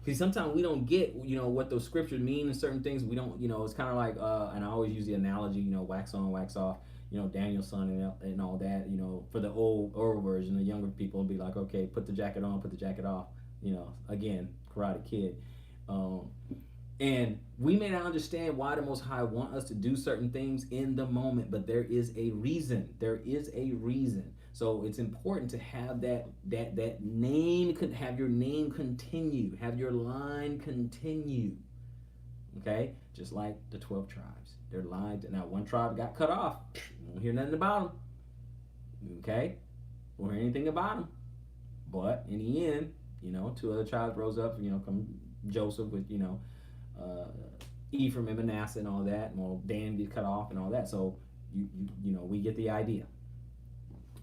See, sometimes we don't get, what those scriptures mean and certain things. We don't, it's kind of like, and I always use the analogy, wax on, wax off, Daniel's son and all that, for the old version, the younger people will be like, okay, put the jacket on, put the jacket off, again, Karate Kid. And we may not understand why the Most High want us to do certain things in the moment, but there is a reason. There is a reason. So it's important to have that name, have your name continue, have your line continue. Okay? Just like the 12 tribes. Their line, now one tribe got cut off. We won't hear nothing about them. Okay? Won't hear anything about them. But in the end, two other tribes rose up, come Joseph with, Ephraim and Manasseh and all that. Well, Dan get cut off and all that. So, we get the idea.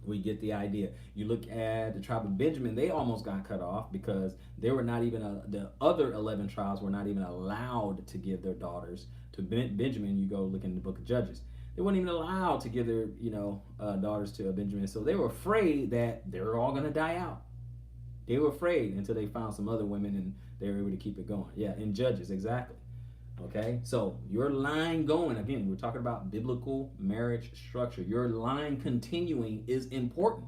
We get the idea. You look at the tribe of Benjamin, they almost got cut off because they were not even, the other 11 tribes were not even allowed to give their daughters to Benjamin. You go look in the book of Judges. They weren't even allowed to give their, daughters to Benjamin. So they were afraid that they were all going to die out. They were afraid until they found some other women and they were able to keep it going. Yeah, in Judges, exactly. Okay, so your line going, again, we're talking about biblical marriage structure. Your line continuing is important.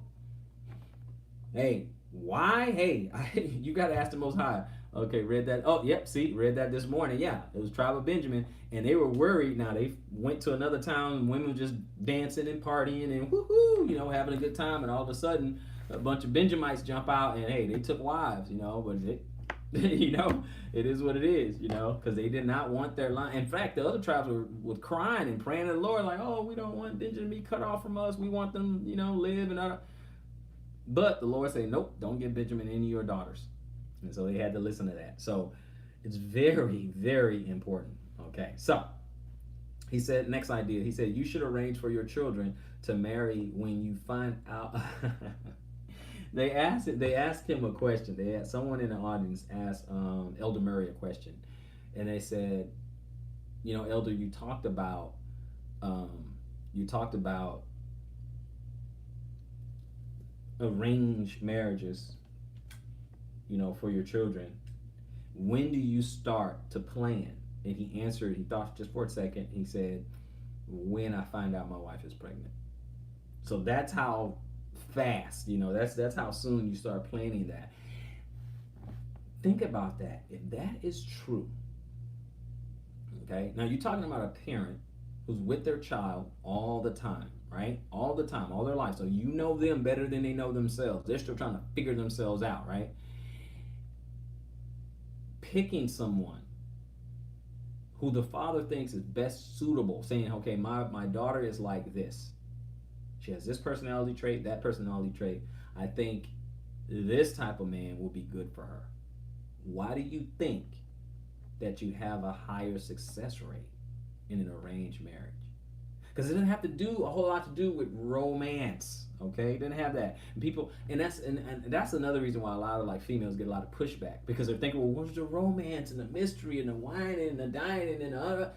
Hey, why? Hey, you got to ask the Most High. Okay, read that. Oh, yep, see, read that this morning. Yeah, it was tribe of Benjamin, and they were worried. Now, they went to another town, and women were just dancing and partying and woohoo, having a good time, and all of a sudden, a bunch of Benjamites jump out, and hey, they took wives, but it is what it is, because they did not want their line. In fact, the other tribes were crying and praying to the Lord, like, oh, we don't want Benjamin to be cut off from us. We want them, live and all. But the Lord said, nope, don't give Benjamin any of your daughters. And so they had to listen to that. So it's very, very important. Okay, so he said, next idea, he said, you should arrange for your children to marry when you find out. They asked him a question. Someone in the audience asked Elder Murray a question, and they said, Elder, you talked about arranged marriages, for your children. When do you start to plan? And he answered. He thought just for a second. He said, when I find out my wife is pregnant. So that's how fast, that's how soon you start planning that. Think about that. If that is true, okay, now you're talking about a parent who's with their child all the time, right? All the time, all their life. So you know them better than they know themselves. They're still trying to figure themselves out, right? Picking someone who the father thinks is best suitable, saying, okay, my daughter is like this. She has this personality trait, that personality trait. I think this type of man will be good for her. Why do you think that you have a higher success rate in an arranged marriage? Because it doesn't have to do a whole lot to do with romance. Okay, it doesn't have that. And that's another reason why a lot of females get a lot of pushback, because they're thinking, well, what's the romance and the mystery and the whining and the dining and the other?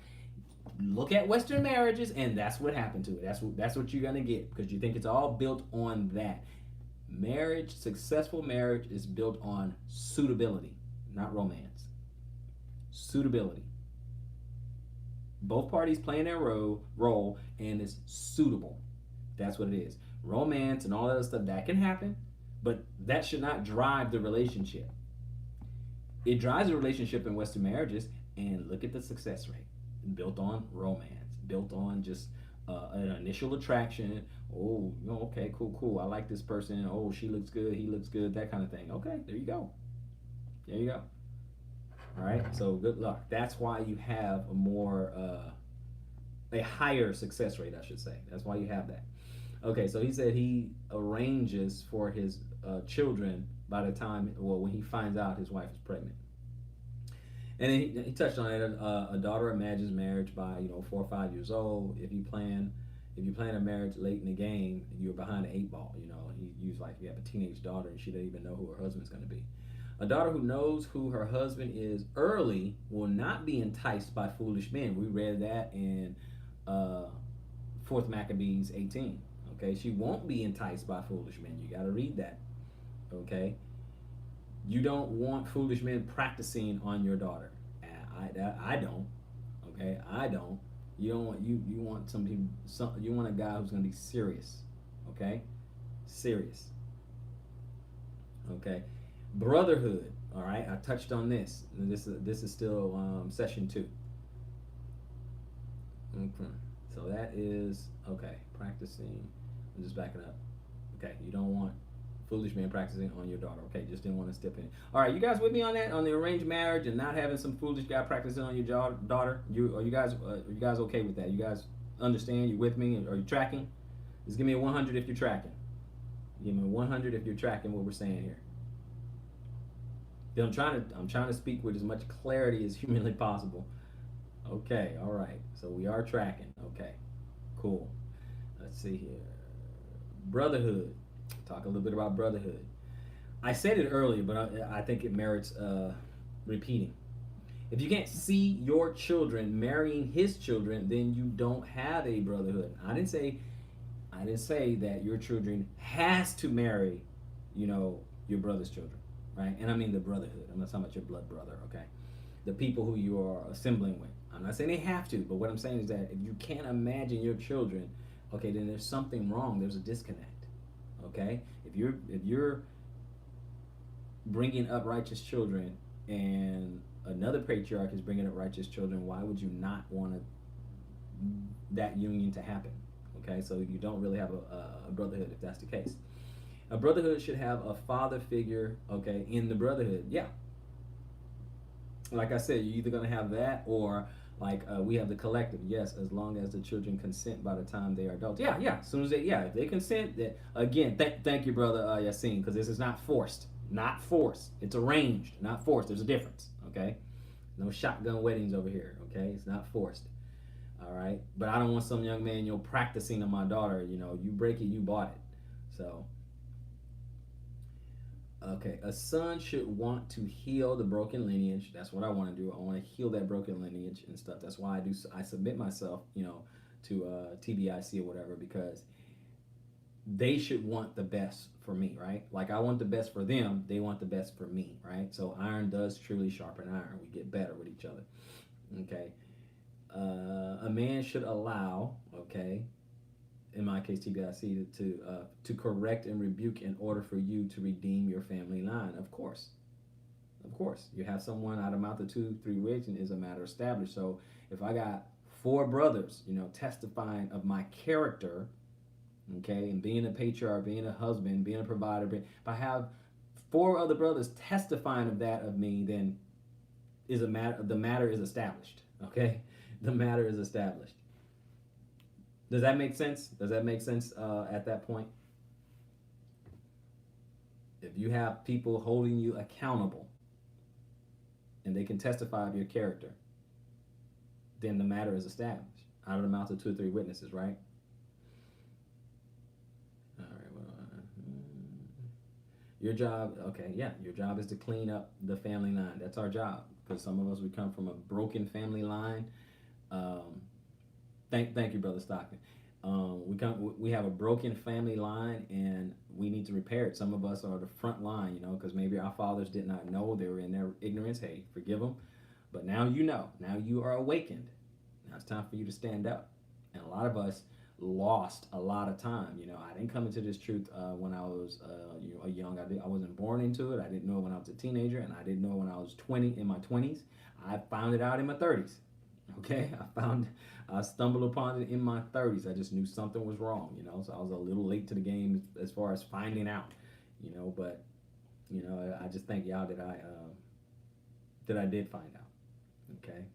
Look at Western marriages, and that's what happened to it. That's what you're gonna get, because you think it's all built on that. Marriage, successful marriage, is built on suitability, not romance. Suitability. Both parties playing their role, and it's suitable. That's what it is. Romance and all that other stuff, that can happen, but that should not drive the relationship. It drives the relationship in Western marriages, and look at the success rate. Built on romance, built on just an initial attraction. Oh, okay, cool. I like this person. Oh, she looks good, he looks good, that kind of thing. Okay, there you go. All right, so good luck. That's why you have a higher success rate, I should say. That's why you have that. Okay, so he said he arranges for his children by the time, well, when he finds out his wife is pregnant. And then he touched on it. A daughter imagines marriage by 4 or 5 years old. If you plan a marriage late in the game, you're behind the 8 ball. He used like you have a teenage daughter and she doesn't even know who her husband's going to be. A daughter who knows who her husband is early will not be enticed by foolish men. We read that in Fourth Maccabees 18. Okay, she won't be enticed by foolish men. You got to read that. Okay, you don't want foolish men practicing on your daughter. I don't. Okay, I don't. You don't want you want you want a guy who's going to be serious. Okay, serious. Okay, brotherhood. All right, I touched on this. This is still session 2. Okay, so that is okay. Practicing. I'm just backing up. Okay, you don't want foolish man practicing on your daughter. Okay, just didn't want to step in. All right, you guys with me on that, on the arranged marriage and not having some foolish guy practicing on your daughter? Are you guys okay with that? You guys understand? You with me? Are you tracking? Just give me a 100 if you're tracking. Give me a 100 if you're tracking what we're saying here. Then I'm trying to speak with as much clarity as humanly possible. Okay, all right. So we are tracking. Okay, cool. Let's see here. Brotherhood. Talk a little bit about brotherhood. I said it earlier, but I think it merits repeating. If you can't see your children marrying his children, then you don't have a brotherhood. I didn't say that your children has to marry, your brother's children, right? And I mean the brotherhood. I'm not talking about your blood brother, okay? The people who you are assembling with. I'm not saying they have to, but what I'm saying is that if you can't imagine your children, okay, then there's something wrong. There's a disconnect. Okay, if you're bringing up righteous children and another patriarch is bringing up righteous children, why would you not want that union to happen? Okay, so you don't really have a brotherhood if that's the case. A brotherhood should have a father figure, okay, in the brotherhood. Yeah, like I said, you're either going to have that or like we have the collective. Yes, as long as the children consent by the time they are adults. Yeah. As soon as if they consent, that again. Thank you, brother Yassine, because this is not forced. Not forced. It's arranged, not forced. There's a difference. Okay, no shotgun weddings over here. Okay, it's not forced. All right, but I don't want some young man practicing on my daughter. You break it, you bought it. So. Okay, a son should want to heal the broken lineage. That's what I want to do. I want to heal that broken lineage and stuff. That's why I submit myself, to TBIC or whatever, because they should want the best for me, right? Like I want the best for them, they want the best for me, right? So iron does truly sharpen iron. We get better with each other. Okay. A man should allow, okay, in my case TBIC, to correct and rebuke in order for you to redeem your family line. Of course, you have someone out of mouth of 2, 3 witnesses is a matter established. So if I got 4 brothers, testifying of my character, okay, and being a patriarch, being a husband, being a provider, if I have 4 other brothers testifying of that of me, then the matter is established. Okay, the matter is established. Does that make sense? Does that make sense at that point? If you have people holding you accountable and they can testify of your character, then the matter is established out of the mouth of 2 or 3 witnesses, right? All right. Well, your job, okay, yeah, your job is to clean up the family line. That's our job, because some of us, we come from a broken family line. Thank you, Brother Stockton. We have a broken family line, and we need to repair it. Some of us are the front line, because maybe our fathers did not know. They were in their ignorance. Hey, forgive them. But now you know. Now you are awakened. Now it's time for you to stand up. And a lot of us lost a lot of time. I didn't come into this truth when I was young. I wasn't born into it. I didn't know it when I was a teenager, and I didn't know it when I was in my 20s. I found it out in my 30s. Okay, I stumbled upon it in my 30s. I just knew something was wrong, so I was a little late to the game as far as finding out, but, I just thank y'all that I that I did find out. Okay.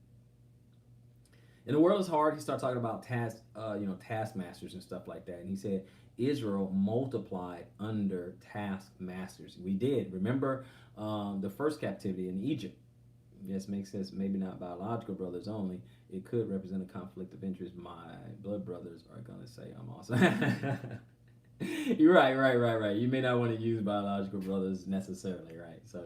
And the world is hard. He started talking about taskmasters and stuff like that. And he said Israel multiplied under taskmasters. We did. Remember the first captivity in Egypt. Yes, makes sense. Maybe not biological brothers only. It could represent a conflict of interest. My blood brothers are gonna say I'm awesome. You're right. You may not want to use biological brothers necessarily, right? So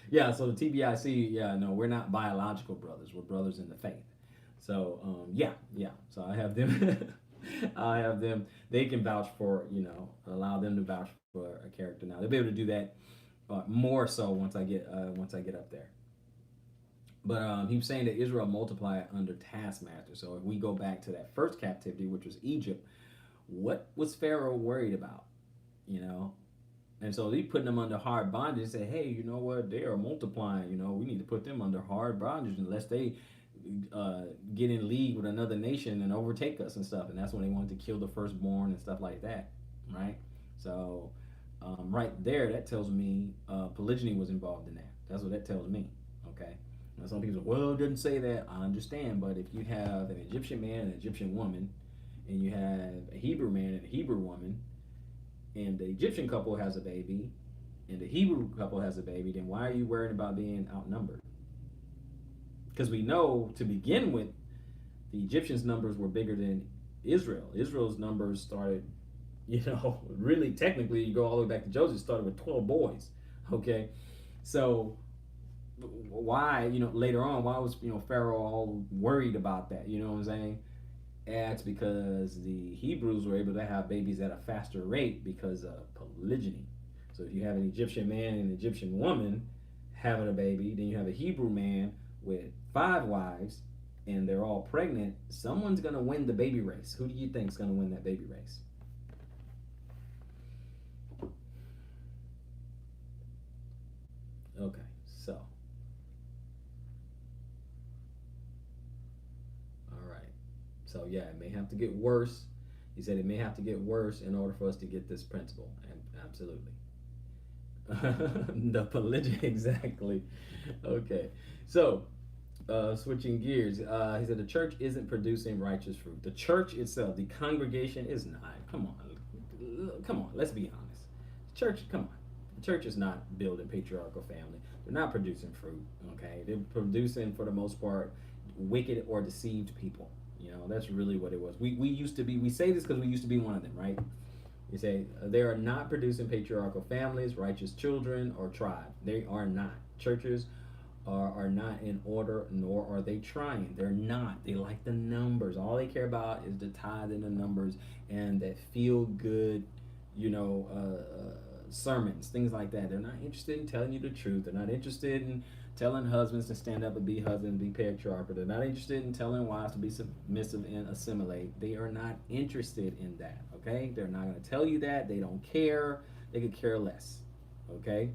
yeah. So the TBIC, yeah, no, we're not biological brothers. We're brothers in the faith. So yeah. So I have them. I have them. They can vouch for, allow them to vouch for a character. Now they'll be able to do that more so once I get up there. But he was saying that Israel multiplied under taskmaster. So if we go back to that first captivity, which was Egypt, what was Pharaoh worried about? And so he putting them under hard bondage and say, hey, you know what? They are multiplying. We need to put them under hard bondage unless they get in league with another nation and overtake us and stuff. And that's when they wanted to kill the firstborn and stuff like that, right? So right there, that tells me polygyny was involved in that. That's what that tells me, okay? Now, some people say, well, it doesn't say that. I understand, but if you have an Egyptian man and an Egyptian woman, and you have a Hebrew man and a Hebrew woman, and the Egyptian couple has a baby, and the Hebrew couple has a baby, then why are you worried about being outnumbered? Because we know, to begin with, the Egyptians' numbers were bigger than Israel. Israel's numbers started, really technically, you go all the way back to Joseph, started with 12 boys, okay? So why, later on, why was, Pharaoh all worried about that? You know what I'm saying? That's because the Hebrews were able to have babies at a faster rate because of polygyny. So if you have an Egyptian man and an Egyptian woman having a baby, then you have a Hebrew man with 5 wives, and they're all pregnant, someone's going to win the baby race. Who do you think is going to win that baby race? Okay, so. All right. So, yeah, it may have to get worse. He said it may have to get worse in order for us to get this principle. And absolutely. The polygyny, exactly. Okay. So, switching gears, he said the church isn't producing righteous fruit. The church itself, the congregation, is not. Come on. Let's be honest. The church, come on. The church is not building patriarchal family. They're not producing fruit. Okay, they're producing, for the most part, wicked or deceived people. That's really what it was. We used to be. We say this because we used to be one of them, right? You say they are not producing patriarchal families, righteous children, or tribe. They are not. Churches are not in order, nor are they trying. They're not. They like the numbers. All they care about is the tithe and the numbers and that feel good, sermons, things like that. They're not interested in telling you the truth. They're not interested in telling husbands to stand up and be husbands, be patriarchal. They're not interested in telling wives to be submissive and assimilate. They are not interested in that, okay? They're not going to tell you that. They don't care. They could care less, okay?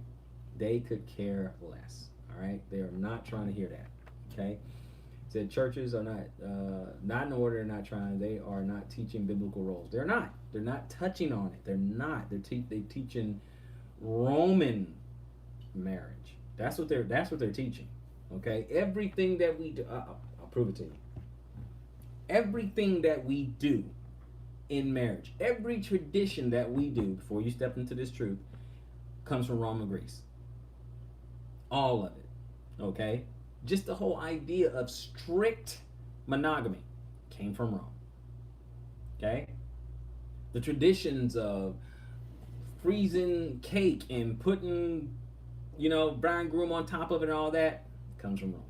They could care less, all right? They are not trying to hear that, okay? Said churches are not in order. They're not trying. They are not teaching biblical roles. They're not. They're not touching on it. They're not. They're teaching Roman marriage. That's what they're teaching. Okay, everything that we do, I'll prove it to you. Everything that we do in marriage, every tradition that we do before you step into this truth, comes from Rome and Greece. All of it. Okay, just the whole idea of strict monogamy came from Rome. Okay, the traditions of freezing cake and putting bride and groom on top of it and all that comes from Rome.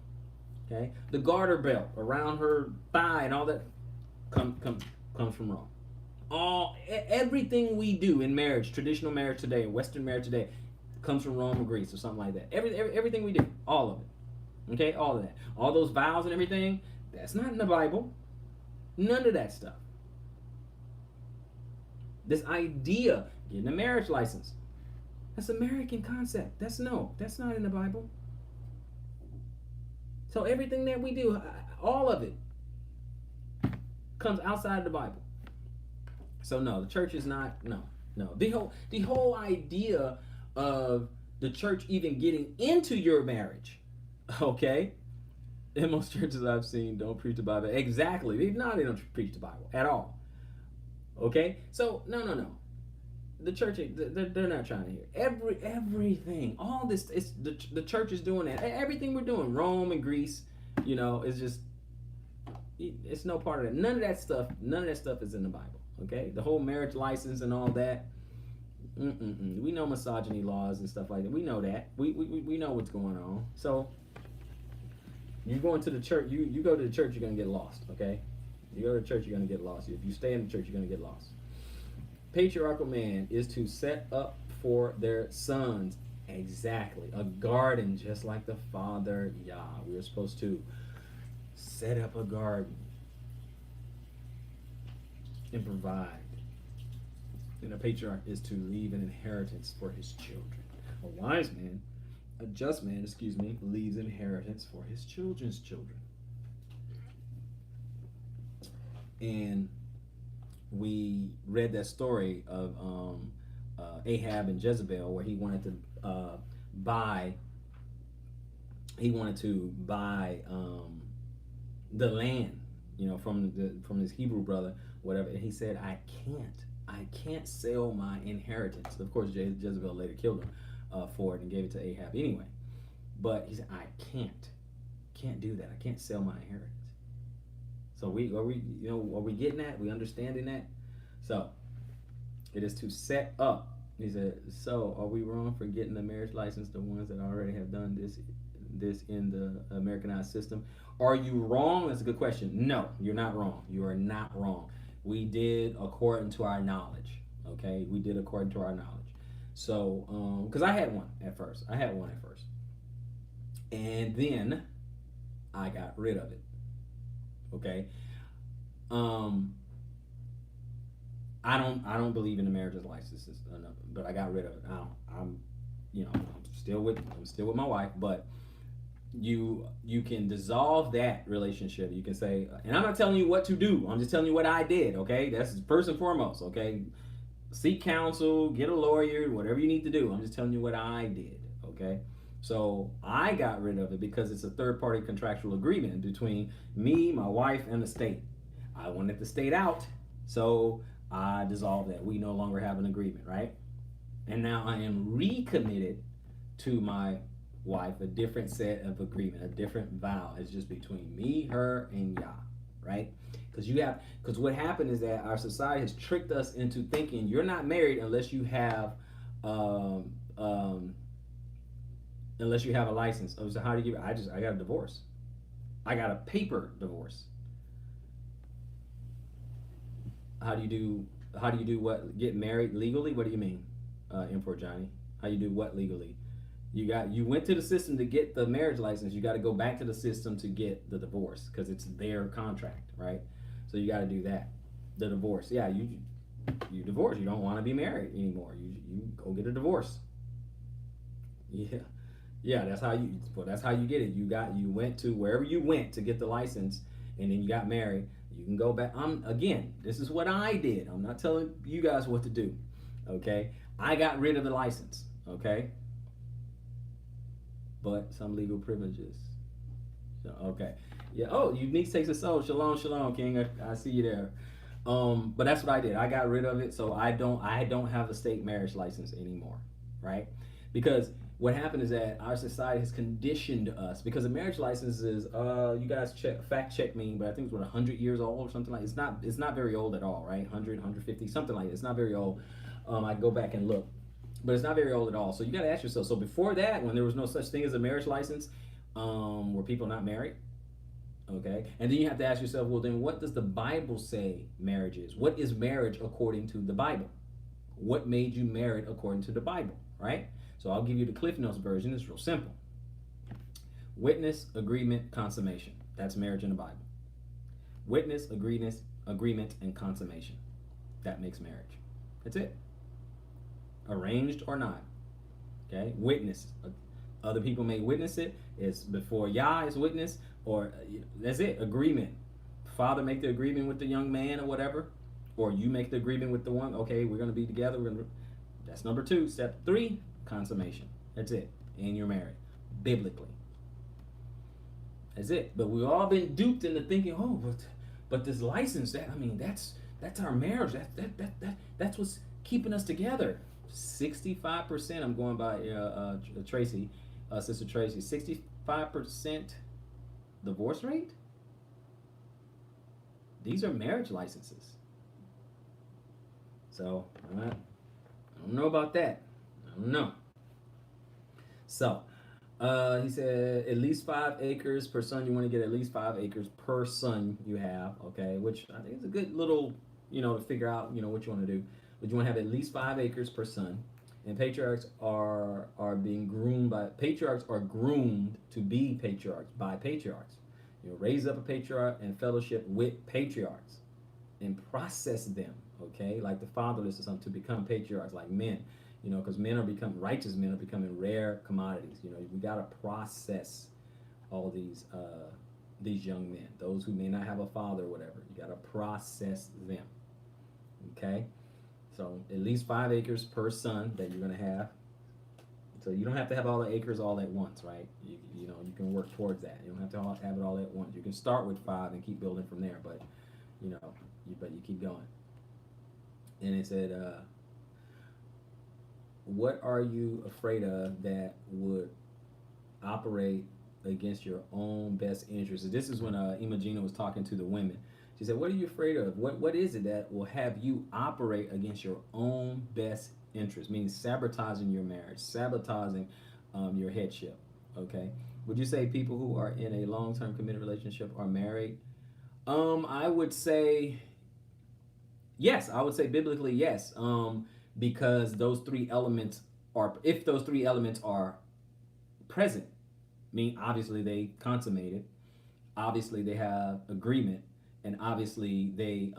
Okay, the garter belt around her thigh and all that comes from Rome. Everything we do in marriage, traditional marriage today, Western marriage today, comes from Rome or Greece or something like that. Everything we do, all of it. Okay, all of that, all those vows and everything, that's not in the Bible. None of that stuff. This idea, getting a marriage license, that's an American concept. That's not in the Bible. So everything that we do, all of it, comes outside of the Bible. So no, the church is not, no. The whole idea of the church even getting into your marriage Okay? In most churches I've seen don't preach the Bible. Exactly. They don't preach the Bible at all. Okay? So, no. The church, they're not trying to hear everything. All this, it's the church is doing that. Everything we're doing, Rome and Greece, is just, it's no part of that. None of that stuff is in the Bible. Okay? The whole marriage license and all that. We know misogyny laws and stuff like that. We know that. We know what's going on. So you go into the church. You go to the church, you're gonna get lost. Okay, you go to the church, you're gonna get lost. If you stay in the church, you're gonna get lost. Patriarchal man is to set up for their sons exactly a garden, just like the Father Yah. We are supposed to set up a garden and provide. And a patriarch is to leave an inheritance for his children. A wise man, a just man, leaves inheritance for his children's children. And we read that story of Ahab and Jezebel, where he wanted to buy the land, from his Hebrew brother, whatever. And he said, I can't sell my inheritance. Of course, Jezebel later killed him for it and gave it to Ahab anyway. But he said, I can't do that. I can't sell my inheritance. So are we getting that? We understanding that? So it is to set up. He said, so are we wrong for getting the marriage license, the ones that already have done this in the Americanized system? Are you wrong? That's a good question. No, you're not wrong. You are not wrong. We did according to our knowledge. Okay, we did according to our knowledge. So, because I had one at first, and then I got rid of it. Okay, I don't believe in the marriage licenses, but I got rid of it. I'm still with my wife, but you can dissolve that relationship. You can say, and I'm not telling you what to do. I'm just telling you what I did. Okay, that's first and foremost. Okay, seek counsel, get a lawyer, whatever you need to do. I'm just telling you what I did. Okay, so I got rid of it because it's a third-party contractual agreement between me, my wife, and the state. I wanted the state out, so I dissolved that. We no longer have an agreement, right? And now I am recommitted to my wife, a different set of agreement, a different vow. It's just between me, her, and Yah, right? Because what happened is that our society has tricked us into thinking you're not married unless you have a license. So how do you get? I got a divorce. I got a paper divorce. How do you do what? Get married legally? What do you mean, Import Johnny? How you do what legally? You went to the system to get the marriage license. You got to go back to the system to get the divorce because it's their contract, right? So you got to do that. The divorce, yeah. You divorce. You don't want to be married anymore. You go get a divorce. Yeah. That's how you get it. You went to wherever you went to get the license, and then you got married. You can go back. Again, this is what I did. I'm not telling you guys what to do. Okay, I got rid of the license. Okay. But some legal privileges. So, okay. Yeah. Oh, unique takes a soul. Shalom, shalom, King. I see you there. But that's what I did. I got rid of it, so I don't have a state marriage license anymore, right? Because what happened is that our society has conditioned us. Because a marriage license is, you guys fact check me, but I think it's 100 years old or something like. It's not very old at all, right? 100, 150, something like that. It's not very old. I go back and look. But it's not very old at all. So you got to ask yourself. So before that, when there was no such thing as a marriage license, were people not married? Okay. And then you have to ask yourself, well, then what does the Bible say marriage is? What is marriage according to the Bible? What made you married according to the Bible, right? So I'll give you the Cliff Notes version. It's real simple. Witness, agreement, consummation. That's marriage in the Bible. Witness, agreement, and consummation. That makes marriage. That's it. Arranged or not. Okay, witness. Other people may witness it. It's before Yah is witness, or that's it. Agreement. Father make the agreement with the young man or whatever, or you make the agreement with the one. Okay, we're gonna be together. That's number 2. Step 3, consummation. That's it, and you're married, biblically. That's it. But we've all been duped into thinking, oh, but this license, that I mean, that's our marriage. That's what's keeping us together. 65%. I'm going by Tracy, Sister Tracy. 65% divorce rate. These are marriage licenses. So I don't know about that. I don't know. So he said at least 5 acres per son. You want to get at least 5 acres per son you have, okay? Which I think is a good little, to figure out, what you want to do. But you want to have at least 5 acres per son. And patriarchs are being groomed by patriarchs are groomed to be patriarchs by patriarchs. Raise up a patriarch and fellowship with patriarchs, and process them, okay, like the fatherless or something, to become patriarchs, like men. Because righteous men are becoming rare commodities. We got to process all these young men, those who may not have a father or whatever. You got to process them, okay? So at least 5 acres per son that you're going to have. So you don't have to have all the acres all at once, right? You can work towards that. You don't have to have it all at once. You can start with 5 and keep building from there, but you keep going. And it said, what are you afraid of that would operate against your own best interests? This is when Imogena was talking to the women. She said, what are you afraid of? What is it that will have you operate against your own best interest? Meaning sabotaging your marriage, sabotaging your headship, okay? Would you say people who are in a long-term committed relationship are married? I would say yes. I would say biblically yes, because those 3 elements if those 3 elements are present, mean obviously they consummated, obviously they have agreement, and obviously they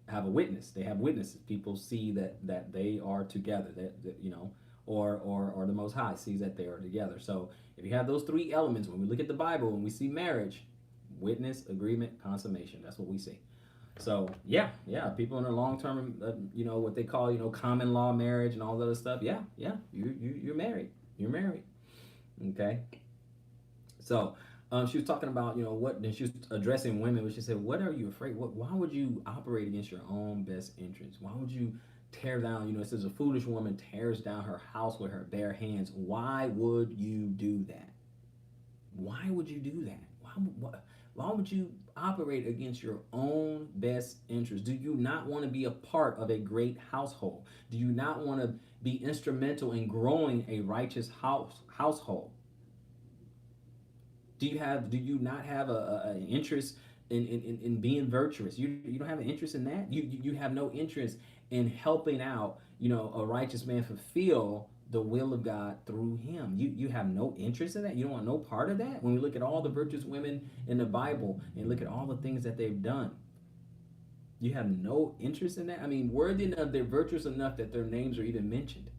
have a witness. They have witnesses. People see that they are together. Or the Most High sees that they are together. So if you have those 3 elements, when we look at the Bible, when we see marriage, witness, agreement, consummation. That's what we see. So yeah, people in a long term, what they call common law marriage and all that other stuff. Yeah, you're married. You're married. Okay. So she was talking about and she was addressing women, but she said, "What are you afraid? Why would you operate against your own best interest? Why would you tear down? It says a foolish woman tears down her house with her bare hands. Why would you do that? Why would you do that? Why would you operate against your own best interest? Do you not want to be a part of a great household? Do you not want to be instrumental in growing a righteous household? Do you not have an interest in being virtuous? You don't have an interest in that. You have no interest in helping out a righteous man fulfill the will of God through him. You have no interest in that. You don't want no part of that. When we look at all the virtuous women in the Bible and look at all the things that they've done, you have no interest in that. I mean, worthy enough, they're virtuous enough that their names are even mentioned.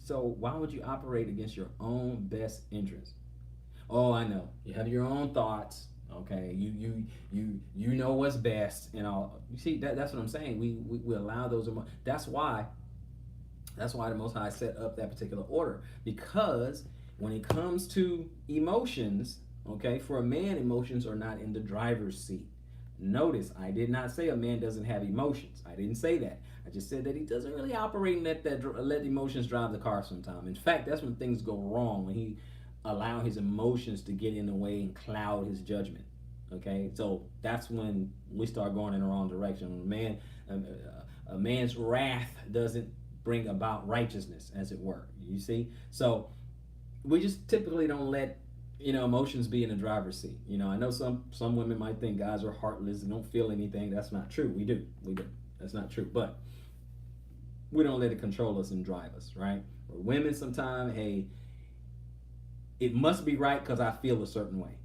So why would you operate against your own best interest? Oh, I know. You have your own thoughts. Okay, you know what's best and all. You see, that's what I'm saying. We allow those. That's why the Most High set up that particular order, because when it comes to emotions, okay, for a man, emotions are not in the driver's seat. Notice, I did not say a man doesn't have emotions. I didn't say that. I just said that he doesn't really operate and let emotions drive the car sometimes. In fact, that's when things go wrong, when he allow his emotions to get in the way and cloud his judgment. Okay, so that's when we start going in the wrong direction. When a man's wrath doesn't bring about righteousness, as it were. You see, so we just typically don't let emotions be in the driver's seat. I know some women might think guys are heartless and don't feel anything. That's not true. We do. That's not true. But we don't let it control us and drive us, right? For women, sometimes, hey, it must be right because I feel a certain way.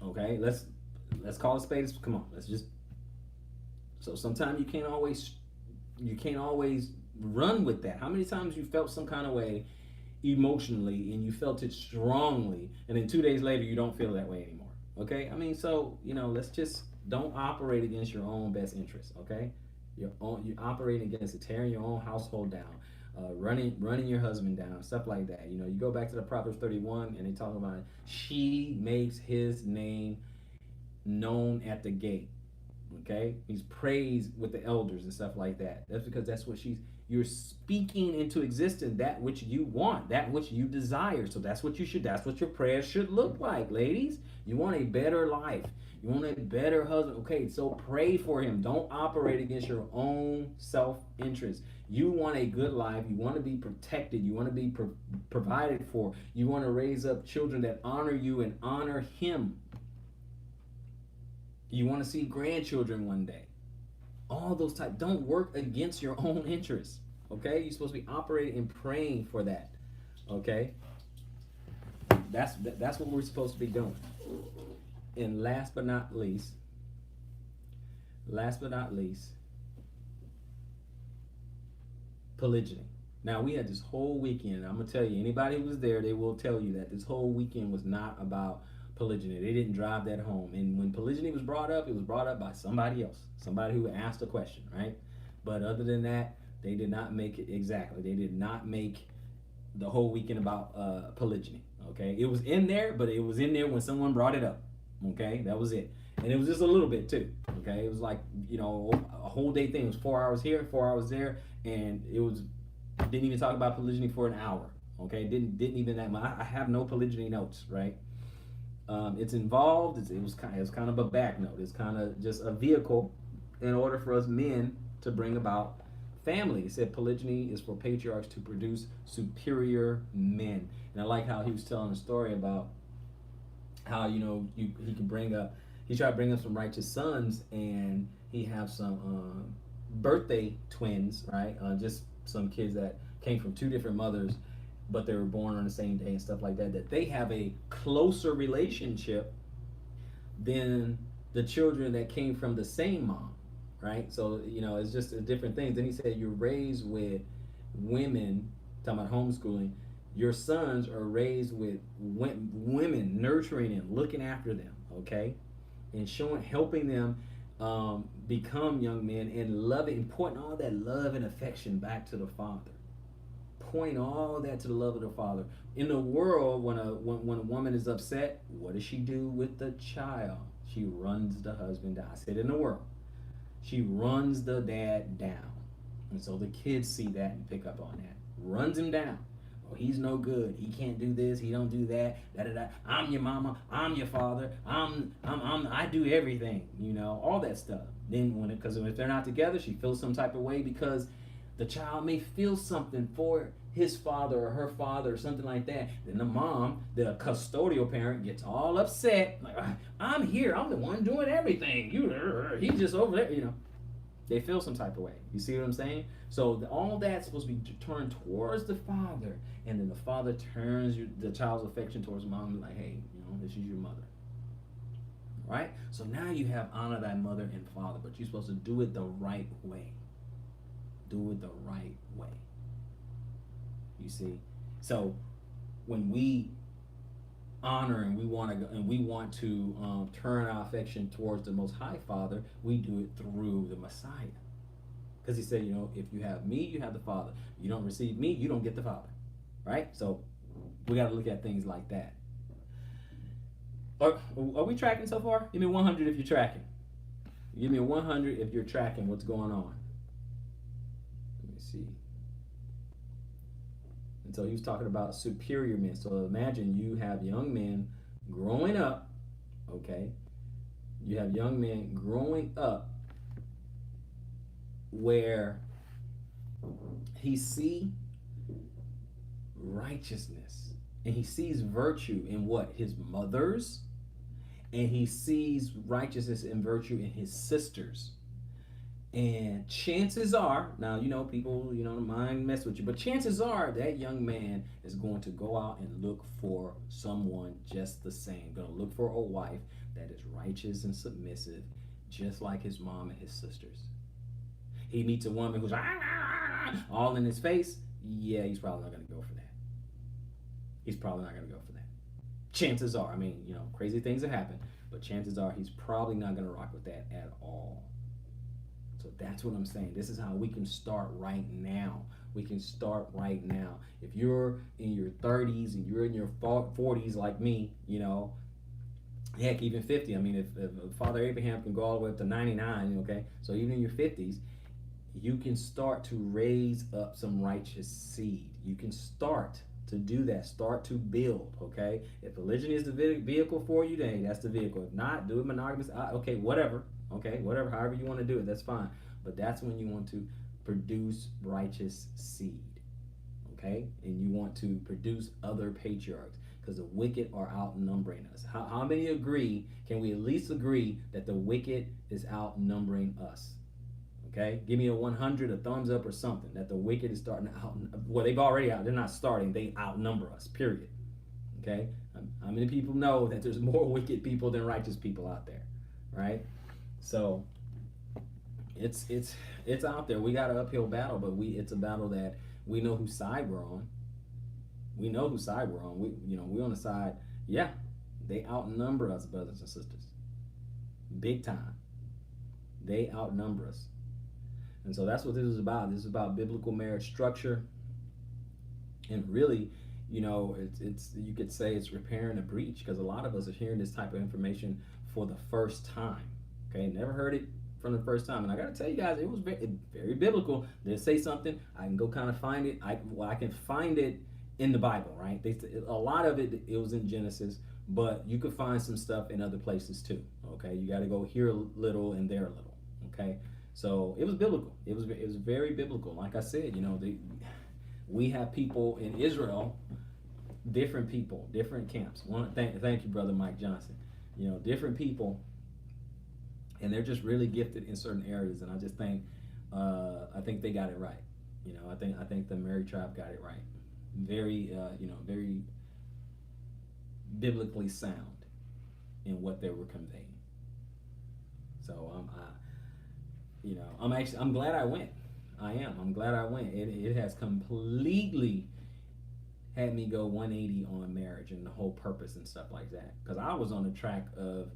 Okay, let's call it spades. Come on, let's just. So sometimes you can't always run with that. How many times you felt some kind of way emotionally and you felt it strongly, and then 2 days later you don't feel that way anymore? Okay, I mean, so let's just don't operate against your own best interest. Okay, you're operating against it, tearing your own household down. running your husband down, stuff like that. You know, you go back to the Proverbs 31, and they talk about she makes his name known at the gate. Okay, he's praised with the elders and stuff like that. That's because that's what you're speaking into existence that which you want, that which you desire. So that's what your prayers should look like, ladies. You want a better life. You want a better husband. Okay, so pray for him. Don't operate against your own self-interest. You want a good life. You want to be protected. You want to be provided for. You want to raise up children that honor you and honor him. You want to see grandchildren one day. All those types. Don't work against your own interests. Okay? You're supposed to be operating and praying for that. Okay? That's what we're supposed to be doing. And last but not least, polygyny. Now, we had this whole weekend. I'm going to tell you, anybody who was there, they will tell you that this whole weekend was not about polygyny. They didn't drive that home. And when polygyny was brought up, it was brought up by somebody else, somebody who asked a question, right? But other than that, they did not make it exactly. They did not make the whole weekend about polygyny, okay? It was in there, but it was in there when someone brought it up, okay? That was it. And it was just a little bit too, okay? It was like, you know, a whole day thing. It was 4 hours here, 4 hours there, and didn't even talk about polygyny for an hour, okay? Didn't even that much. I have no polygyny notes, right? It's involved. It was kind of a back note. It's kind of just a vehicle in order for us men to bring about family. He said polygyny is for patriarchs to produce superior men. And I like how he was telling a story about how, you know, he tried to bring up some righteous sons, and he have some birthday twins, right? Just some kids that came from two different mothers, but they were born on the same day and stuff like that, that they have a closer relationship than the children that came from the same mom, right? So, you know, it's just different things. Then he said, you're raised with women, talking about homeschooling, your sons are raised with women nurturing and looking after them, okay? And helping them become young men and loving, and pointing all that love and affection back to the father. Point all that to the love of the father. In the world, when a woman is upset, what does she do with the child? She runs the husband down. I said in the world, she runs the dad down, and so the kids see that and pick up on that. Runs him down. Oh, he's no good. He can't do this. He don't do that. Da da da. I'm your mama. I'm your father. I do everything. You know, all that stuff. Then because if they're not together, she feels some type of way because the child may feel something for his father or her father or something like that. Then the mom, the custodial parent, gets all upset. Like, I'm here. I'm the one doing everything. He's just over there. You know, they feel some type of way. You see what I'm saying? So all that's supposed to be turned towards the father, and then the father turns the child's affection towards mom and like, hey, you know, this is your mother. Right? So now you have honor thy mother and father, but you're supposed to do it the right way. Do it the right way. You see, so when we honor and we want to turn our affection towards the Most High Father, we do it through the Messiah, because he said, you know, if you have me, you have the Father. You don't receive me, you don't get the Father, right? So we got to look at things like that. Are we tracking so far? Give me 100 if you're tracking. Give me a 100 if you're tracking what's going on. Let me see. And so he was talking about superior men. So imagine you have young men growing up, okay? You have young men growing up where he sees righteousness and he sees virtue in what? His mothers, and he sees righteousness and virtue in his sisters. And chances are, now, you know, people, you know, the mind mess with you, but chances are that young man is going to go out and look for someone just the same. Going to look for a wife that is righteous and submissive, just like his mom and his sisters. He meets a woman who's all in his face. Yeah, he's probably not going to go for that. He's probably not going to go for that. Chances are, I mean, you know, crazy things have happened, but chances are he's probably not going to rock with that at all. So that's what I'm saying. This is how we can start right now. We can start right now. If you're in your 30s and you're in your 40s like me, heck, even 50. I mean, if Father Abraham can go all the way up to 99, okay, so even in your 50s, you can start to raise up some righteous seed. You can start to do that. Start to build, okay? If religion is the vehicle for you, then that's the vehicle. If not, do it monogamous. Okay, whatever. Okay, whatever. However you want to do it, that's fine. But that's when you want to produce righteous seed, okay? And you want to produce other patriarchs because the wicked are outnumbering us. How many agree? Can we at least agree that the wicked is outnumbering us? Okay, give me a 100, a thumbs up or something, that the wicked is starting to out. Well, they've already out. They're not starting. They outnumber us. Period. Okay. How many people know that there's more wicked people than righteous people out there, right? So it's out there. We got an uphill battle, but it's a battle that we know whose side we're on. We know whose side we're on. We're on the side. Yeah, they outnumber us, brothers and sisters. Big time. They outnumber us. And so that's what this is about. This is about biblical marriage structure. And really, it's you could say it's repairing a breach because a lot of us are hearing this type of information for the first time. Okay, never heard it from the first time. And I got to tell you guys, it was very, very biblical. They say something, I can go kind of find it. I can find it in the Bible, right? A lot of it was in Genesis, but you could find some stuff in other places too. Okay, you got to go here a little and there a little. Okay. So it was biblical. It was very biblical. Like I said, we have people in Israel, different people, different camps. Thank you, Brother Mike Johnson. Different people, and they're just really gifted in certain areas. And I just think, I think they got it right. I think the Mary tribe got it right. Very, very biblically sound in what they were conveying. So I'm glad I went. I am. I'm glad I went. It has completely had me go 180 on marriage and the whole purpose and stuff like that. Because I was on the track of,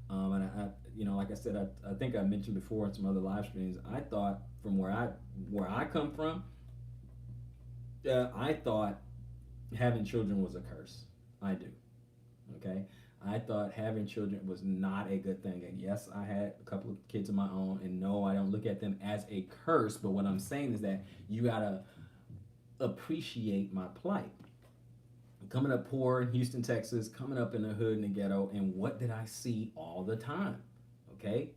and like I said, I think I mentioned before in some other live streams. I thought from where I come from, I thought having children was a curse. I do. Okay. I thought having children was not a good thing. And yes, I had a couple of kids of my own, and no, I don't look at them as a curse. But what I'm saying is that you gotta appreciate my plight. Coming up poor in Houston, Texas, coming up in the hood in the ghetto, and what did I see all the time? Okay,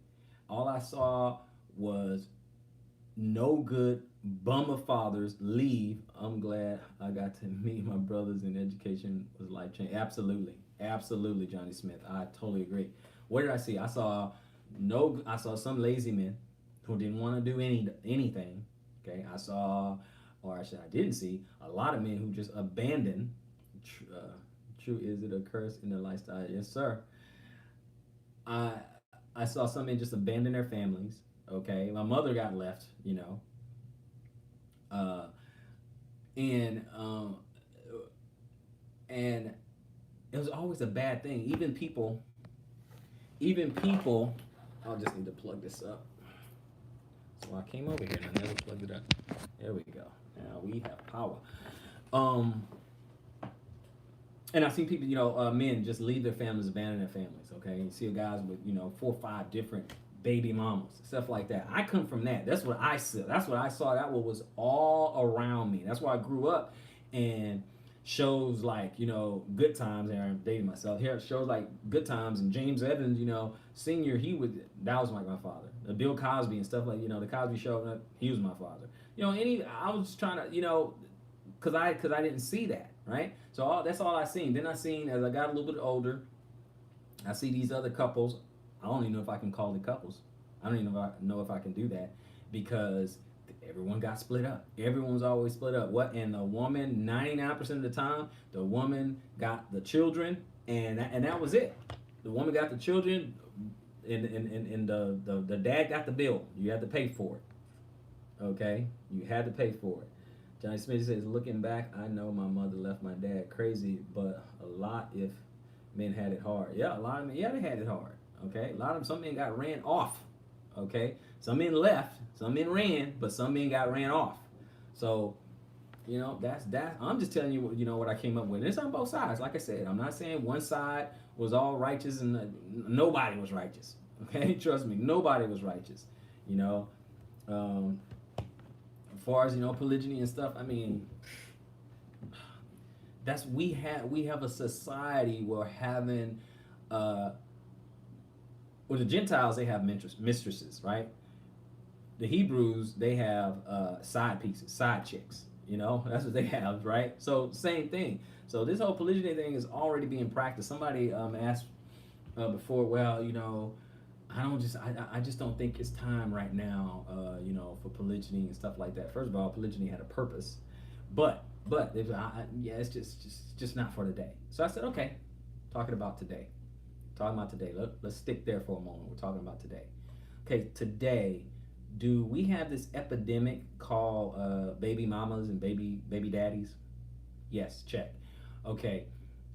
all I saw was no good bum of fathers leave. I'm glad I got to meet my brothers, and education was life changing. Absolutely, Johnny Smith. I totally agree. What did I see? I saw some lazy men who didn't want to do anything. Okay, I didn't see a lot of men who just abandoned. True, is it a curse in their lifestyle? Yes, sir. I saw some men just abandon their families. Okay, my mother got left. And it was always a bad thing. Even people, I'll just need to plug this up. So I came over here and I never plugged it up. There we go. Now we have power. And I've seen people, men just leave their families, abandon their families, okay? You see guys with, 4 or 5 different baby mamas, stuff like that. I come from that. That's what I saw. That's what I saw. That was all around me. That's why I grew up. And shows like, Good Times, and I'm dating myself here, shows like Good Times and James Evans, Senior, that was like my father. Bill Cosby and stuff like, the Cosby Show, he was my father. I was trying to, because I didn't see that, right? So that's all I seen. Then I seen, as I got a little bit older, I see these other couples. I don't even know if I can call it couples. I don't even know if I can do that because everyone got split up. Everyone was always split up. And the woman, 99% of the time, the woman got the children, and that was it. The woman got the children, and the dad got the bill. You had to pay for it. Okay? You had to pay for it. Johnny Smith says, looking back, I know my mother left my dad crazy, but a lot if men had it hard. Yeah, a lot of men, they had it hard. Okay? A lot of them, some men got ran off. Okay? Some men left, some men ran, but some men got ran off. So You know, that's that. I'm just telling you, you know, what I came up with. And it's on both sides. Like I said, I'm not saying one side was all righteous and nobody was righteous. Okay, trust me, nobody was righteous. You know, as far as polygyny and stuff. I mean, that's we have a society where having well, the Gentiles, they have mistresses, right? The Hebrews, they have side pieces, side chicks. That's what they have, right? So same thing. So this whole polygyny thing is already being practiced. Somebody asked before, well, I just don't think it's time right now, for polygyny and stuff like that. First of all, polygyny had a purpose, but yeah, it's just not for today. So I said, okay, talking about today. Let's stick there for a moment. We're talking about today. Okay, today, do we have this epidemic called baby mamas and baby daddies? Yes, check. Okay,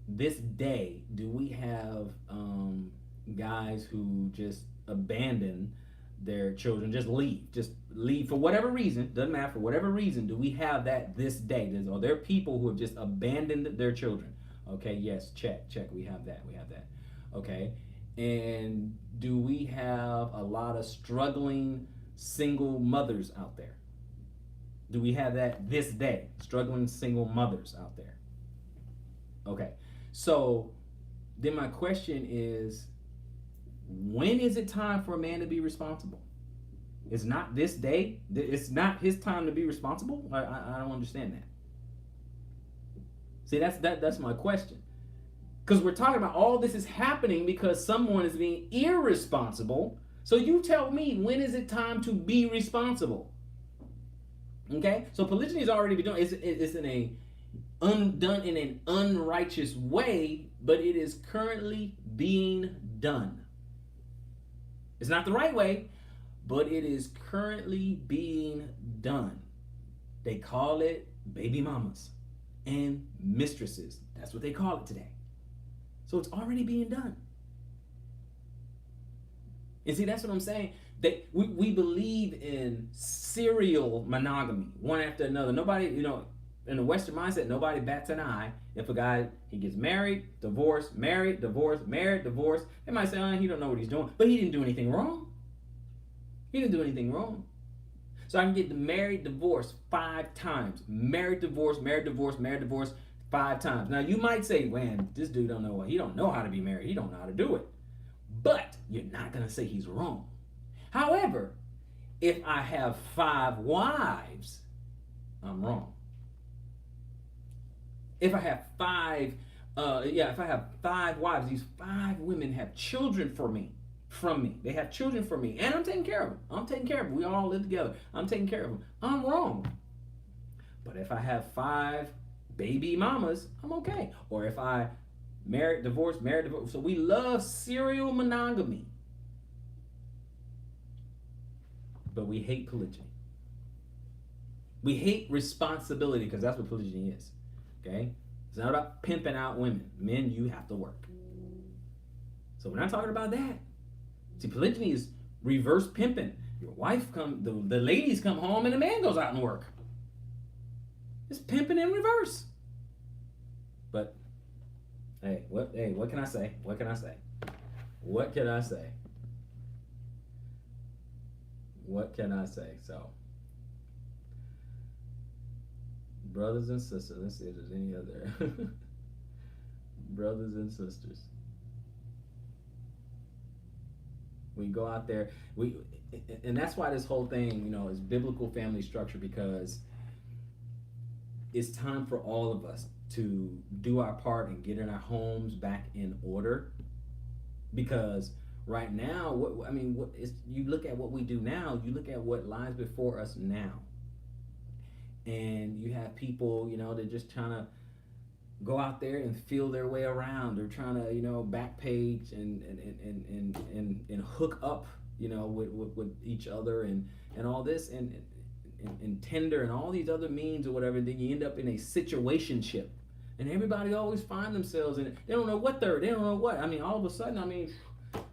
this day, do we have guys who just abandon their children, just leave for whatever reason? Doesn't matter, for whatever reason. Do we have that this day? Are there people who have just abandoned their children? Okay, yes, check. We have that. Okay, and do we have a lot of struggling single mothers out there? Do we have that this day? Struggling single mothers out there. Okay, so then my question is, when is it time for a man to be responsible? It's not this day. It's not his time to be responsible. I don't understand that. See, that's my question. Because we're talking about all this is happening because someone is being irresponsible. So you tell me, when is it time to be responsible? Okay? So polygyny is already been done. It's done in an unrighteous way, but it is currently being done. It's not the right way, but it is currently being done. They call it baby mamas and mistresses. That's what they call it today. So it's already being done. And see, that's what I'm saying. We believe in serial monogamy, one after another. Nobody, in the Western mindset, nobody bats an eye if a guy, he gets married, divorced, married, divorced, married, divorced. They might say, he don't know what he's doing. But he didn't do anything wrong. So I can get married, divorced 5 times. Married, divorced, married, divorced, married, divorced 5 times. Now you might say, man, this dude don't know what. He don't know how to be married. He don't know how to do it. But you're not going to say he's wrong. However, if I have 5 wives, I'm wrong. If I have 5 wives, these 5 women have children from me. They have children from me, and I'm taking care of them. We all live together. I'm taking care of them. I'm wrong. But if I have 5 baby mamas, I'm okay. Or if I married, divorced. So we love serial monogamy. But we hate polygyny. We hate responsibility, because that's what polygyny is. Okay? It's not about pimping out women. Men, you have to work. So we're not talking about that. See, polygyny is reverse pimping. Your wife the ladies come home and the man goes out and work. It's pimping in reverse. But hey, what can I say? What can I say? So, brothers and sisters, let's see if there's any other brothers and sisters. We go out there, and that's why this whole thing, is biblical family structure, because it's time for all of us to do our part and get in our homes back in order. Because right now, you look at what we do now, you look at what lies before us now, and you have people, they're just trying to go out there and feel their way around. They're trying to, back page and hook up, with each other and all this and Tinder and all these other means or whatever. Then you end up in a situationship, and everybody always find themselves in it. They don't know what all of a sudden,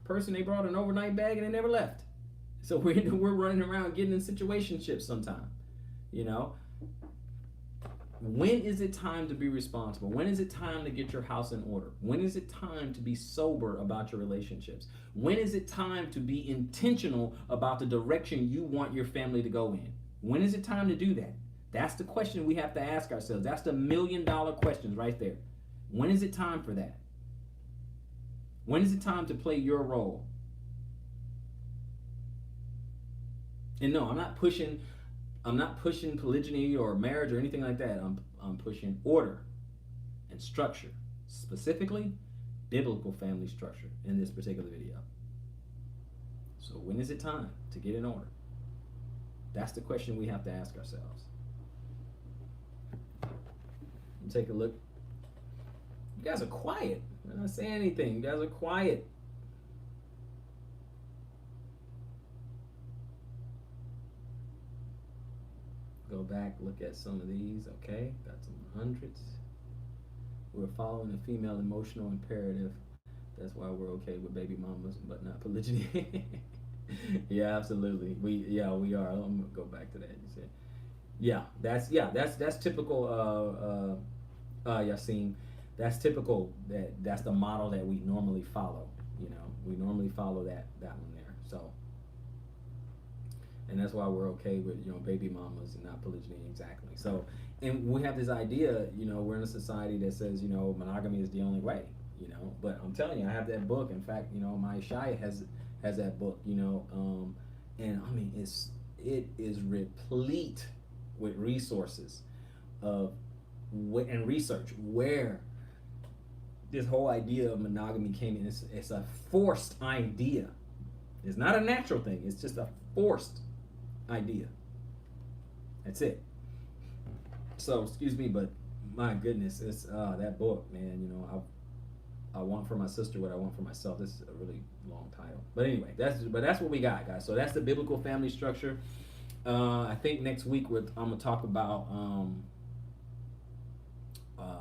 person, they brought an overnight bag and they never left. So we're running around getting in situationships sometime, When is it time to be responsible? When is it time to get your house in order? When is it time to be sober about your relationships? When is it time to be intentional about the direction you want your family to go in? When is it time to do that? That's the question we have to ask ourselves. That's the $1,000,000 questions right there. When is it time for that? When is it time to play your role? And no, I'm not pushing polygyny or marriage or anything like that. I'm pushing order and structure, specifically biblical family structure in this particular video. So when is it time to get in order? That's the question we have to ask ourselves. And take a look. You guys are quiet. I'm not saying anything. You guys are quiet. Go back, look at some of these. Okay, got some hundreds. We're following a female emotional imperative. That's why we're okay with baby mamas, but not polygyny. Yeah, absolutely. We are. I'm gonna go back to that. You said, that's typical. Yassine, that's typical. That's the model that we normally follow. You know, we normally follow that one there. So, and that's why we're okay with baby mamas and not polygyny exactly. So, and we have this idea. We're in a society that says monogamy is the only way. But I'm telling you, I have that book. In fact, my Shia has that book. And I mean it is replete with resources of and research where this whole idea of monogamy came in. It's a forced idea. It's not a natural thing. It's just a forced idea. That's it. So excuse me, but my goodness, it's that book, man. I want for my sister what I want for myself. This is a really long title, but anyway, that's what we got, guys. So that's the biblical family structure. I think next week I'm gonna talk about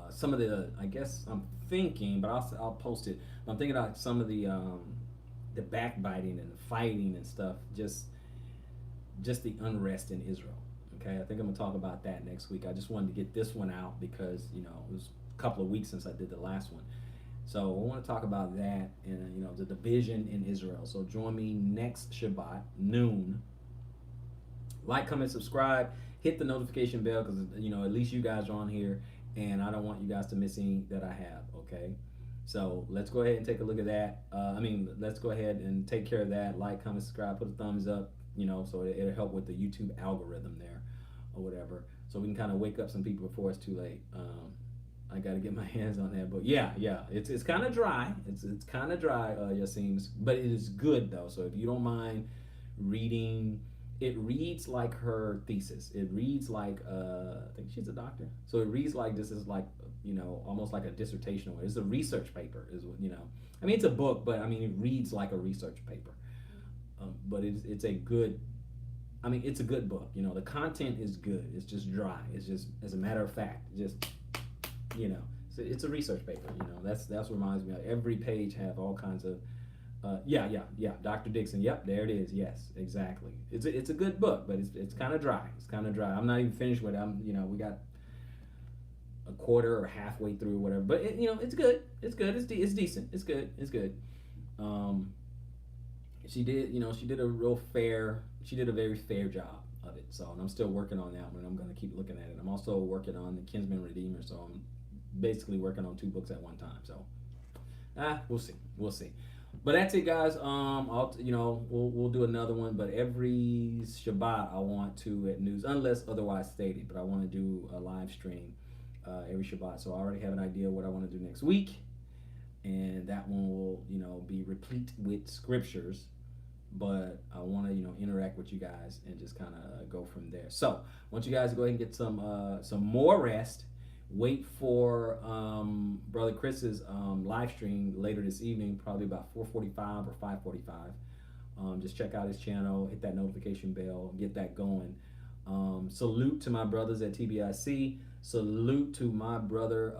some of the. I guess I'm thinking, but I'll post it. I'm thinking about some of the backbiting and the fighting and stuff. Just the unrest in Israel. Okay, I think I'm gonna talk about that next week. I just wanted to get this one out because it was a couple of weeks since I did the last one. So I want to talk about that and the division in Israel. So join me next Shabbat noon. Like, comment, subscribe, hit the notification bell because at least you guys are on here, and I don't want you guys to miss any that I have. Okay, so let's go ahead and take a look at that. Let's go ahead and take care of that. Like, comment, subscribe, put a thumbs up. So it'll help with the YouTube algorithm there, or whatever. So we can kind of wake up some people before it's too late. I got to get my hands on that book. Yeah, it's kind of dry. It's kind of dry, Yassine, but it is good though. So if you don't mind reading, it reads like her thesis. It reads like I think she's a doctor. So it reads like this is like almost like a dissertation. It's a research paper. I mean it's a book, but I mean it reads like a research paper. But it's a good. I mean it's a good book. The content is good. It's just dry. It's just as a matter of fact, just. So it's a research paper. That's what reminds me of. Every page have all kinds of. Dr. Dixon. Yep, there it is. Yes, exactly. It's a good book, but it's kind of dry. It's kind of dry. I'm not even finished with it. We got a quarter or halfway through, whatever. But it's good. It's good. It's decent. It's good. It's good. She did a real fair. She did a very fair job of it. So, and I'm still working on that one. I'm going to keep looking at it. I'm also working on the Kinsman Redeemer. So I'm basically working on 2 books at one time. So, we'll see. But that's it, guys. We'll do another one. But every Shabbat, I want to at news, unless otherwise stated. But I want to do a live stream every Shabbat. So I already have an idea of what I want to do next week, and that one will be replete with scriptures. But I want to interact with you guys and just kind of go from there. So I want you guys to go ahead and get some more rest. Wait for Brother Chris's live stream later this evening, probably about 4:45 or 5:45. Just check out his channel, hit that notification bell, get that going. Salute to my brothers at TBIC. Salute to my brother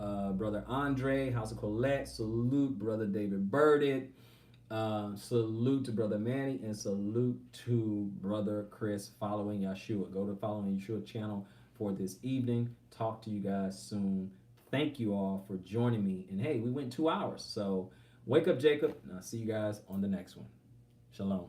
Andre, House of Colette. Salute Brother David Burdett. Salute to Brother Manny, and salute to Brother Chris following Yeshua. Go to Following Yeshua channel. for this evening. Talk to you guys soon. Thank you all for joining me. And hey, we went 2 hours. So wake up, Jacob, and I'll see you guys on the next one. Shalom.